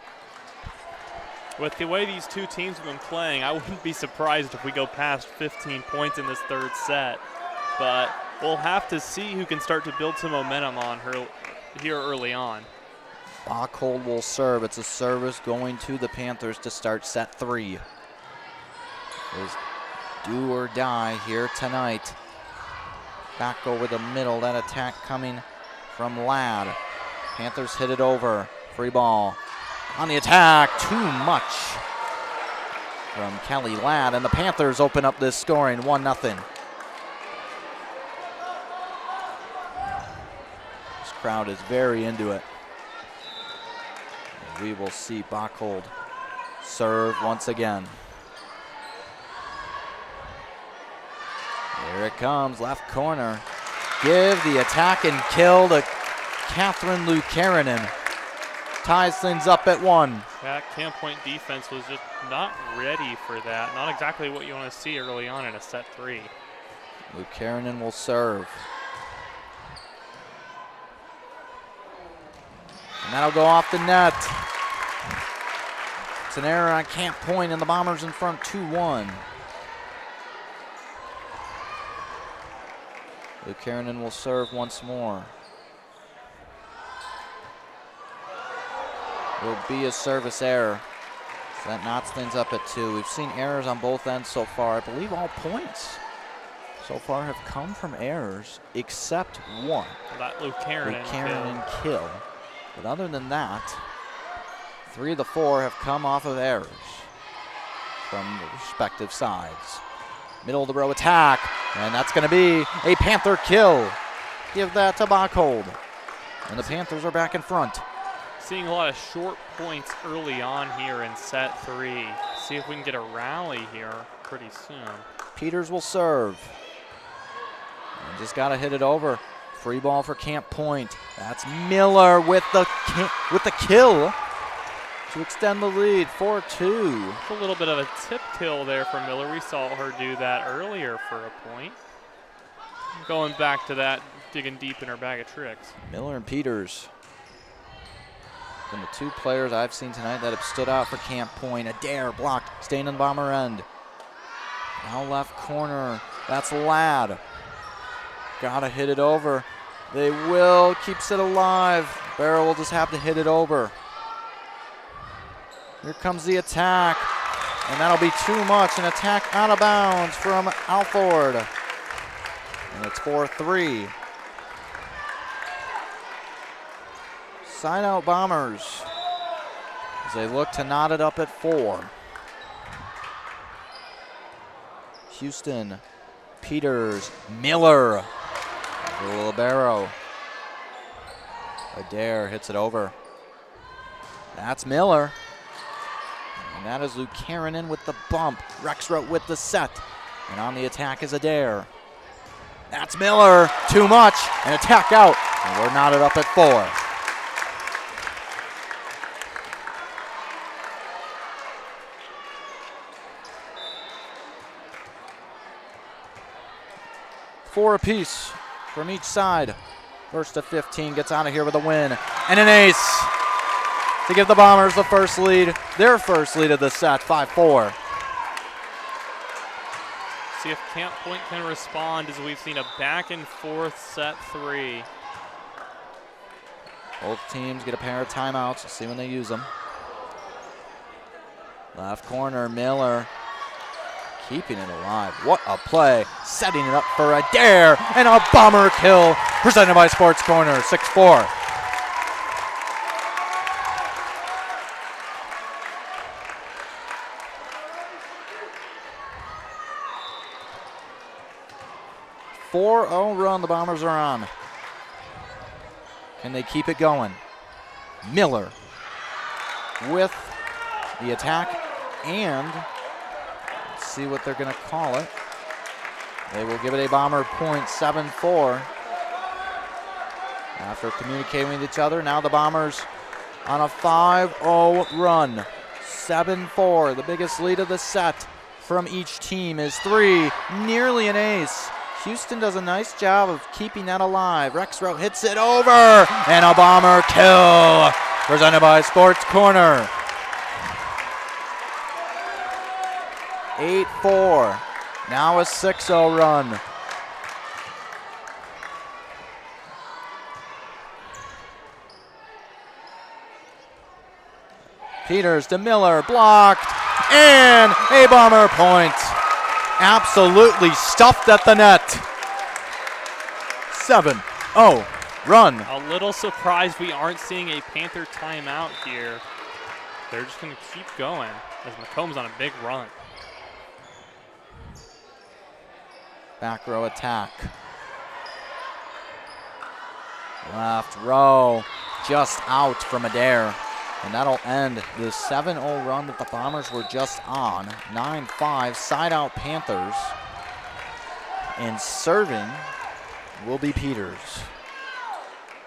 With the way these two teams have been playing, I wouldn't be surprised if we go past 15 points in this third set. But we'll have to see who can start to build some momentum on her here early on. Bachhold will serve. It's a service going to the Panthers to start set 3. Is do or die here tonight. Back over the middle, that attack coming from Ladd. Panthers hit it over. Free ball. On the attack, too much from Kelly Ladd, and the Panthers open up this scoring 1-0. This crowd is very into it. And we will see Bachhold serve once again. Here it comes, left corner. Give the attack and kill to Catherine Lukarinen. Ties things up at 1. That Camp Point defense was just not ready for that. Not exactly what you want to see early on in a set 3. Lukarinen will serve. And that'll go off the net. It's an error on Camp Point, and the Bombers in front 2-1. Lukarinen will serve once more. Will be a service error. So that knots things up at 2. We've seen errors on both ends so far. I believe all points so far have come from errors except one. That Lukarinen kill. But other than that, 3 of the 4 have come off of errors from the respective sides. Middle of the row attack, and that's going to be a Panther kill. Give that to Bachhold. And the Panthers are back in front. Seeing a lot of short points early on here in set 3. See if we can get a rally here pretty soon. Peters will serve. And just got to hit it over. Free ball for Camp Point. That's Miller with the kill to extend the lead, 4-2. A little bit of a tip kill there for Miller. We saw her do that earlier for a point. Going back to that, digging deep in her bag of tricks. Miller and Peters. And the 2 players I've seen tonight that have stood out for Camp Point. Adair blocked, staying in the Bomber end. Now left corner, that's Ladd. Gotta hit it over. They will, keeps it alive. Barrow will just have to hit it over. Here comes the attack, and that'll be too much. An attack out of bounds from Alford. And it's 4-3. Side out Bombers as they look to knot it up at 4. Houston, Peters, Miller, Libero. Adair hits it over. That's Miller. And that is Lukarinen with the bump. Rexroth with the set. And on the attack is Adair. That's Miller. Too much. An attack out. And we're knotted up at 4. Four apiece from each side. First to 15 gets out of here with a win. And an ace to give the Bombers the first lead, their first lead of the set, 5-4. See if Camp Point can respond as we've seen a back and forth set 3. Both teams get a pair of timeouts. We'll see when they use them. Left corner, Miller. Keeping it alive. What a play. Setting it up for Adair. And a Bomber kill. Presented by Sports Corner, 6-4. 4-0 run the Bombers are on. Can they keep it going? Miller with the attack, and let's see what they're going to call it. They will give it a Bomber point, 7-4. After communicating with each other, now the Bombers on a 5-0 run. 7-4, the biggest lead of the set from each team is 3, nearly an ace. Houston does a nice job of keeping that alive. Rexroth hits it over, and a Bomber kill, presented by Sports Corner. 8-4, now a 6-0 run. Peters to Miller, blocked, and a Bomber point. Absolutely stuffed at the net. 7-0 run. A little surprised we aren't seeing a Panther timeout here. They're just going to keep going as Macomb's on a big run. Back row attack. Left row, just out from Adair. And that'll end the 7-0 run that the Bombers were just on. 9-5, side out Panthers. And serving will be Peters,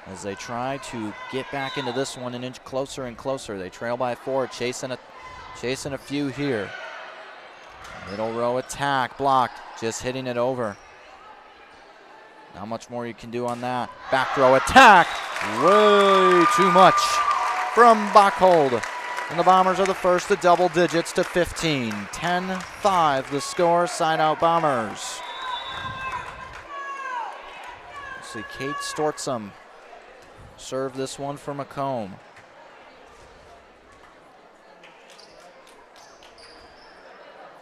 as they try to get back into this one an inch closer and closer. They trail by 4, chasing a few here. Middle row attack, blocked, just hitting it over. Not much more you can do on that. Back row attack, way too much from Bachhold. And the Bombers are the first to double digits to 15. 10-5 the score, side out Bombers. Let's see, Kate Stortzum serve this one for Macomb.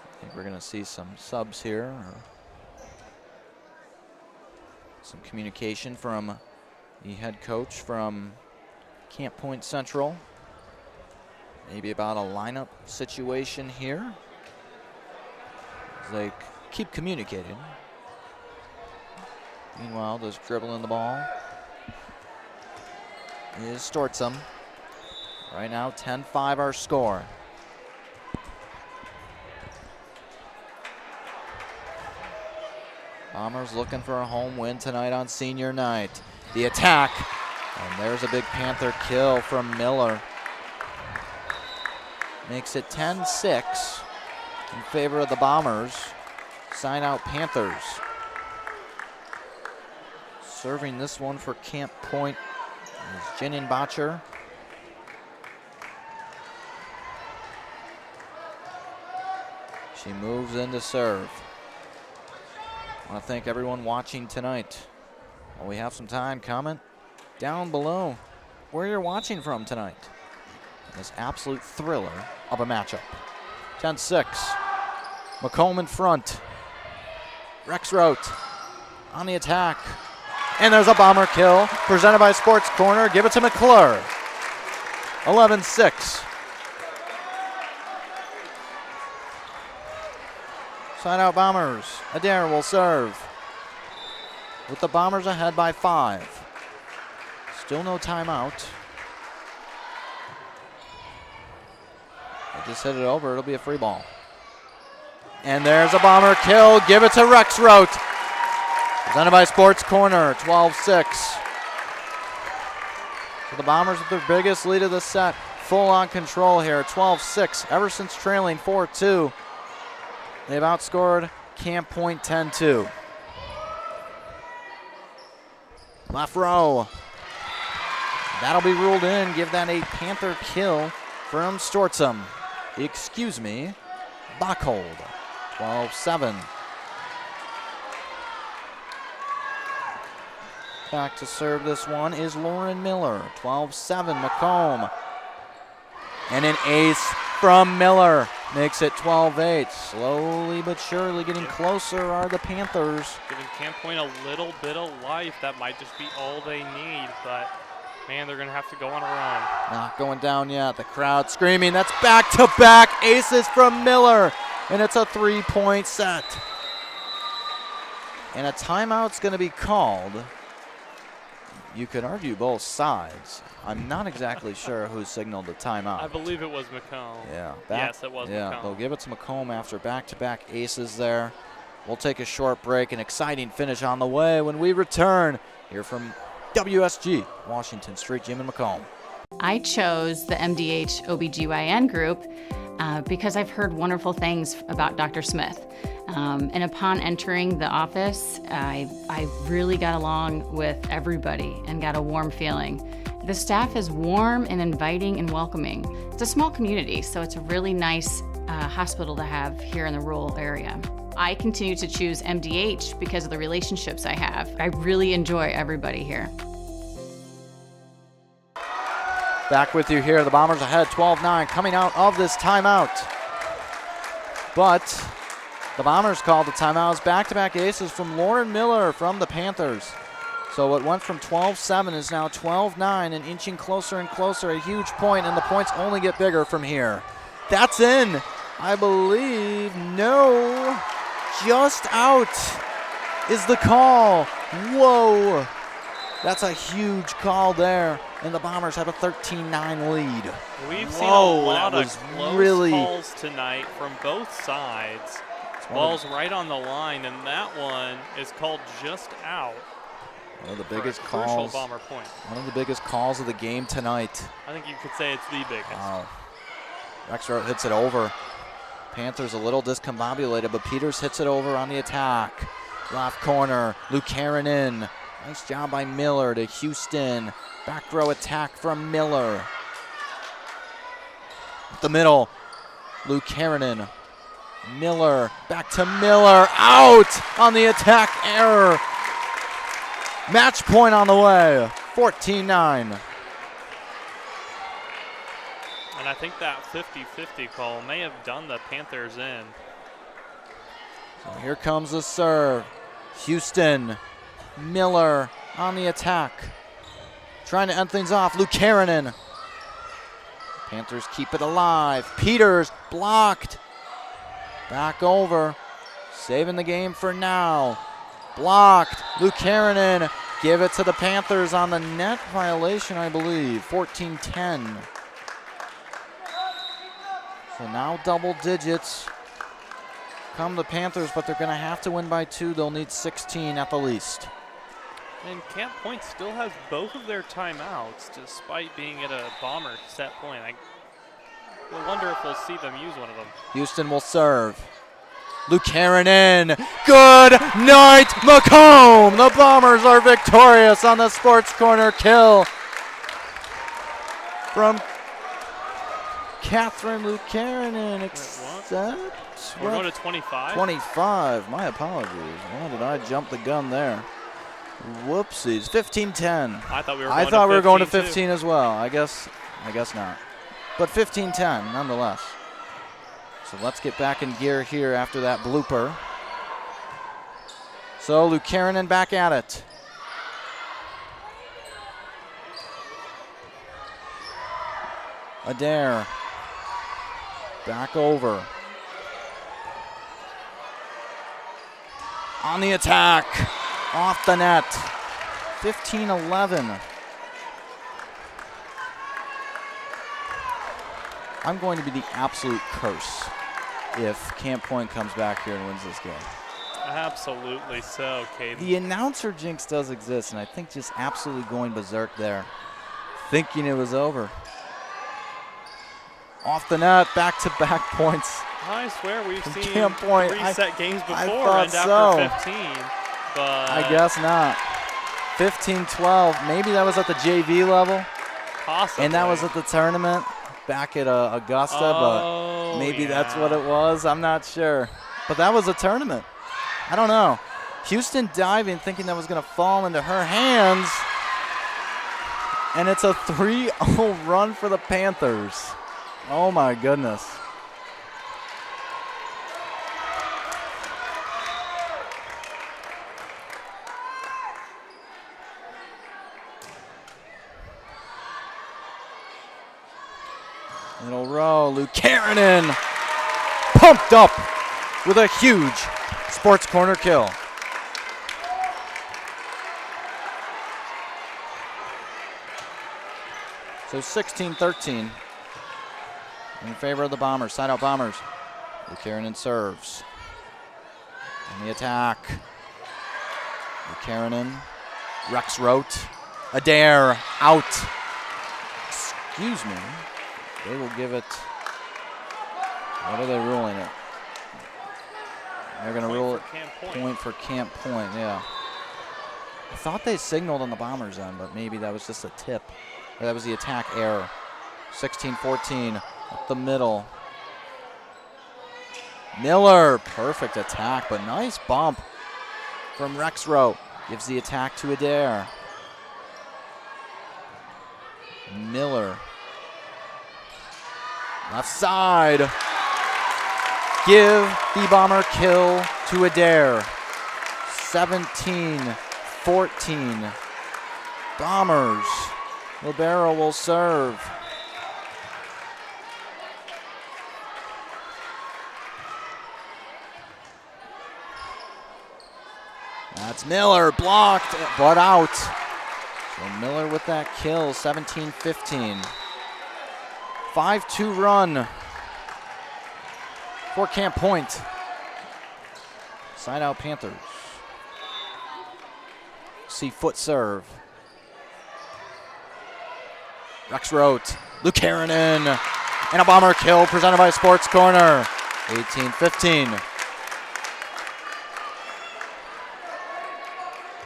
I think we're gonna see some subs here. Some communication from the head coach from Camp Point Central. Maybe about a lineup situation here. As they keep communicating. Meanwhile, just dribbling the ball is Stortzum. Right now, 10-5 our score. Bombers looking for a home win tonight on senior night. The attack, and there's a big Panther kill from Miller. Makes it 10-6 in favor of the Bombers. Sign out Panthers. Serving this one for Camp Point is Jinin Botcher. She moves in to serve. I want to thank everyone watching tonight. While we have some time, comment down below where you're watching from tonight. This absolute thriller of a matchup. 10-6. Macomb in front. Rexroth on the attack. And there's a Bomber kill presented by Sports Corner. Give it to McClure. 11-6. Side out Bombers. Adair will serve. With the Bombers ahead by 5. Still no timeout. They just hit it over. It'll be a free ball. And there's a Bomber kill. Give it to Rexroth. Presented by Sports Corner. 12-6. So the Bombers with their biggest lead of the set. Full on control here. 12-6. Ever since trailing 4-2. They've outscored Camp Point 10-2. Left row. That'll be ruled in. Give that a Panther kill from Stortzum. Excuse me, Bachhold. 12-7. Back to serve this one is Lauren Miller. 12-7 Macomb. And an ace from Miller. Makes it 12-8. Slowly but surely getting closer are the Panthers. Giving Camp Point a little bit of life. That might just be all they need, but man, they're going to have to go on a run. Not going down yet. The crowd screaming. That's back-to-back aces from Miller, and it's a 3-point set. And a timeout's going to be called. You could argue both sides. I'm not exactly sure who signaled the timeout. I believe it was Macomb. Yeah. Yes, it was Macomb. They'll give it to Macomb after back-to-back aces there. We'll take a short break. An exciting finish on the way when we return here from WSG, Washington Street Gym in Macomb. I chose the MDH OBGYN group because I've heard wonderful things about Dr. Smith. And upon entering the office, I really got along with everybody and got a warm feeling. The staff is warm and inviting and welcoming. It's a small community, so it's a really nice hospital to have here in the rural area. I continue to choose MDH because of the relationships I have. I really enjoy everybody here. Back with you here. The Bombers ahead 12-9 coming out of this timeout. But the Bombers called the timeouts. Back-to-back aces from Lauren Miller from the Panthers. So it went from 12-7 is now 12-9 and inching closer and closer. A huge point, and the points only get bigger from here. That's in, I believe. No, just out is the call. Whoa. That's a huge call there, and the Bombers have a 13-9 lead. We've seen a lot of close calls tonight from both sides. Ball's right on the line, and that one is called just out. One of the biggest calls. Crucial Bomber point. One of the biggest calls of the game tonight. I think you could say it's the biggest. Wow. Rexroth hits it over. Panthers a little discombobulated, but Peters hits it over on the attack. Left corner, Luke Heron in. Nice job by Miller to Houston. Back row attack from Miller. Up the middle, Luke Heron. Miller, back to Miller, out on the attack, error. Match point on the way, 14-9. And I think that 50-50 call may have done the Panthers in. So here comes the serve. Houston, Miller on the attack. Trying to end things off, Luke Heron. Panthers keep it alive. Peters blocked. Back over, saving the game for now. Blocked, Luke Heron. Give it to the Panthers on the net violation, I believe, 14-10. So now double digits. Come the Panthers, but they're gonna have to win by 2. They'll need 16 at the least. And Camp Point still has both of their timeouts despite being at a Bomber set point. I wonder if we'll see them use one of them. Houston will serve. Luke Heron in. Good night, Macomb. The Bombers are victorious on the Sports Corner kill from Catherine Luke Heron. We're going to 25? 25. My apologies. Why did I jump the gun there? Whoopsies. 15-10. I thought we were going to 15 as well. I guess not. But 15-10 nonetheless. So let's get back in gear here after that blooper. So Luke Heron back at it. Adair. Back over. On the attack. Off the net. 15-11. I'm going to be the absolute curse if Camp Point comes back here and wins this game. Absolutely so, Caden. The announcer jinx does exist, and I think just absolutely going berserk there, thinking it was over. Off the net, back-to-back points. I swear we've seen Camp Point. 3 set games before and after 15. But I guess not. 15-12. Maybe that was at the JV level. Possibly. And that was at the tournament back at Augusta, but maybe that's what it was. I'm not sure. But that was a tournament. I don't know. Houston diving, thinking that was going to fall into her hands. And it's a 3-0 run for the Panthers. Oh, my goodness. Middle row, Luke Heron pumped up with a huge Sports Corner kill. So 16-13 in favor of the Bombers. Side out Bombers. Lukanen serves. On the attack. Lukanen. Rex Rote. Adair out. Excuse me. They will give it. What are they ruling it? They're going to rule it point for Camp Point, yeah. I thought they signaled on the Bombers' end, but maybe that was just a tip. Or that was the attack error. 16-14 up the middle. Miller, perfect attack, but nice bump from Rexrow. Gives the attack to Adair. Miller. Left side. Give the Bomber kill to Adair. 17-14. Bombers. Libero will serve. That's Miller, blocked, but out. So Miller with that kill, 17-15. 5-2 run for Camp Point. Side out Panthers. See foot serve. Rex Rote, Lukanen, and a Bomber kill presented by Sports Corner. 18-15.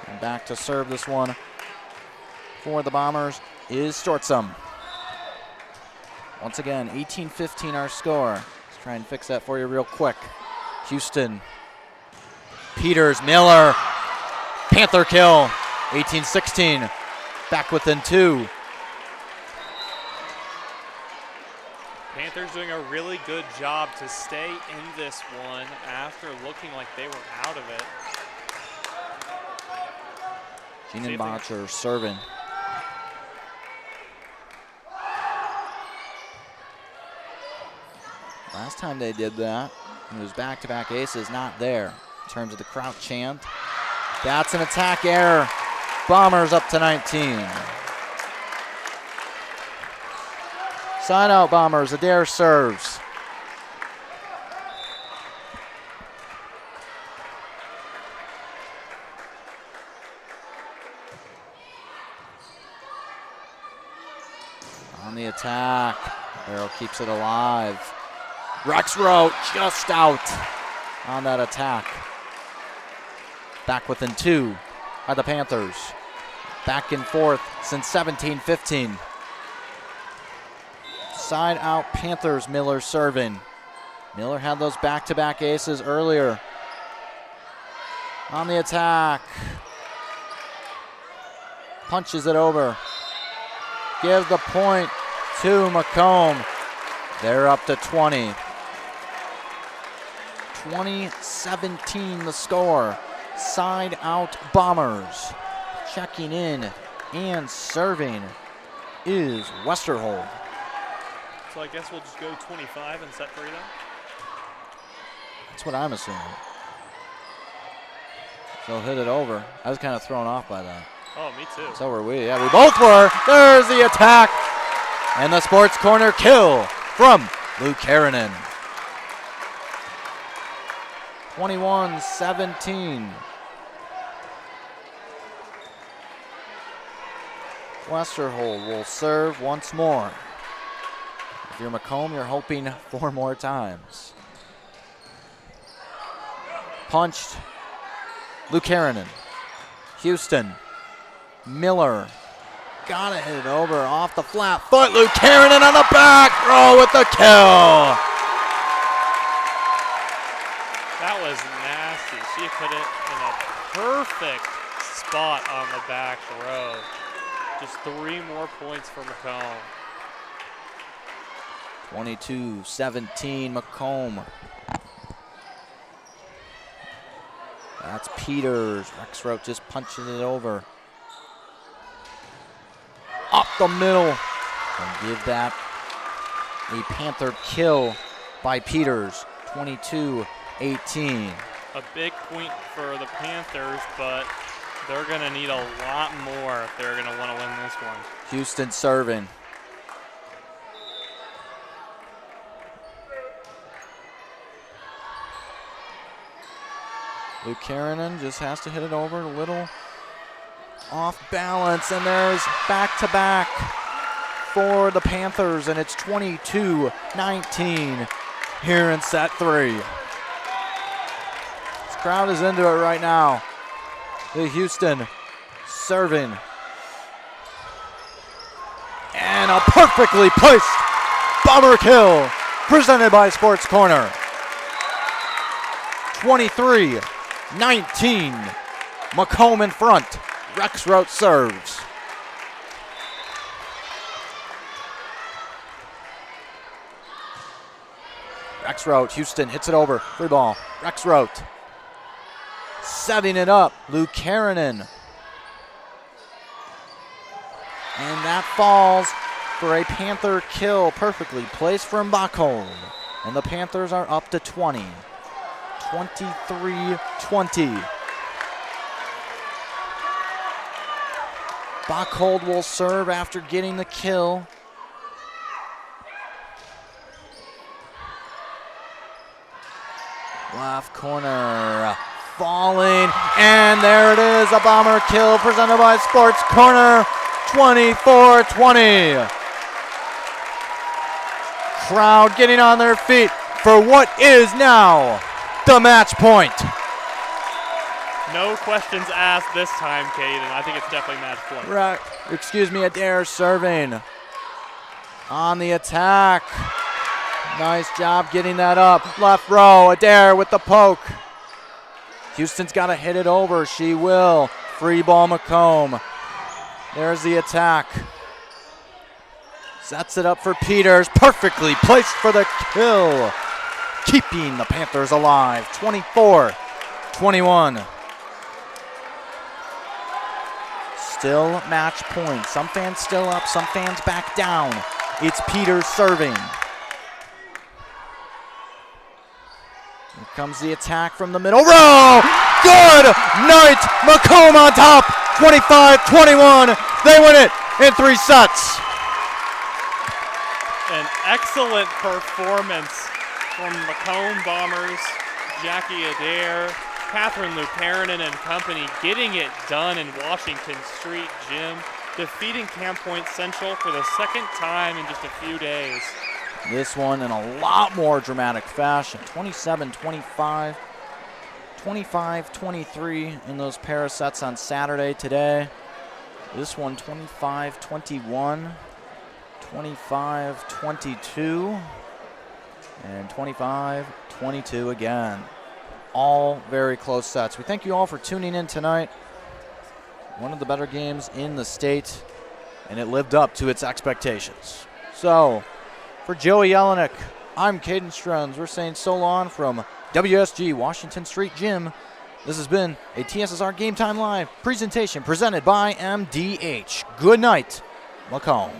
And back to serve this one for the Bombers is Stortzum. Once again, 18-15 our score. Let's try and fix that for you real quick. Houston, Peters, Miller, Panther kill, 18-16. Back within 2. Panthers doing a really good job to stay in this one after looking like they were out of it. Keenan Botcher serving. Last time they did that, it was back-to-back aces, not there. In terms of the crowd chant, that's an attack error. Bombers up to 19. Side out Bombers, Adair serves. On the attack, Barrow keeps it alive. Rexrow just out on that attack. Back within 2 are the Panthers. Back and forth since 17-15. Side out Panthers, Miller serving. Miller had those back-to-back aces earlier. On the attack. Punches it over. Give the point to Macomb. They're up to 20. 20-17 the score. Side out Bombers. Checking in and serving is Westerhold. So I guess we'll just go 25 and set 3 then? That's what I'm assuming. So hit it over. I was kind of thrown off by that. Oh, me too. So were we. Yeah, we both were. There's the attack. And the Sports Corner kill from Luke Karanen. 21-17. Westerhold will serve once more. If you're Macomb, you're hoping 4 more times. Punched. Lukanen. Houston. Miller. Gotta hit it over off the flat foot. Lukanen on the back row with the kill. That was nasty. She put it in a perfect spot on the back row. Just 3 more points for Macomb. 22-17 Macomb. That's Peters. Rexrow just punching it over. Up the middle. And give that a Panther kill by Peters. 22-18. A big point for the Panthers, but they're going to need a lot more if they're going to want to win this one. Houston serving. Luke Karanen just has to hit it over a little off balance, and there's back-to-back for the Panthers, and it's 22-19 here in set 3. This crowd is into it right now. The Houston serving. And a perfectly placed bomber kill presented by Sports Corner. 23-19. Macomb in front. Rex Rote serves. Rex Rote, Houston hits it over. Free ball. Rex Rote. Setting it up. Luke Karanen. And that falls for a Panther kill, perfectly placed from Macomb. And the Panthers are up to 20. 23-20. Bachhold will serve after getting the kill. Left corner, falling, and there it is, a bomber kill presented by Sports Corner, 24-20. Crowd getting on their feet for what is now the match point. No questions asked this time, Caden. I think it's definitely match point. Right. Excuse me, Adair serving on the attack. Nice job getting that up. Left row, Adair with the poke. Houston's got to hit it over. She will. Free ball, Macomb. There's the attack. Sets it up for Peters. Perfectly placed for the kill. Keeping the Panthers alive. 24-21. Still match point. Some fans still up, some fans back down. It's Peters serving. Here comes the attack from the middle row. Good night, Macomb on top. 25-21. They win it in 3 sets. An excellent performance from Macomb Bombers, Jackie Adair, Catherine Lucanen and company getting it done in Washington Street Gym, defeating Camp Point Central for the second time in just a few days. This one in a lot more dramatic fashion. 27-25, 25-23 in those pair of sets on Saturday today. This one 25-21, 25-22, and 25-22 again. All very close sets. We thank you all for tuning in tonight. One of the better games in the state, and it lived up to its expectations. So, for Joey Jelinek, I'm Caden Struns. We're saying so long from WSG Washington Street Gym. This has been a TSSR Game Time Live presentation presented by MDH. Good night, Macomb.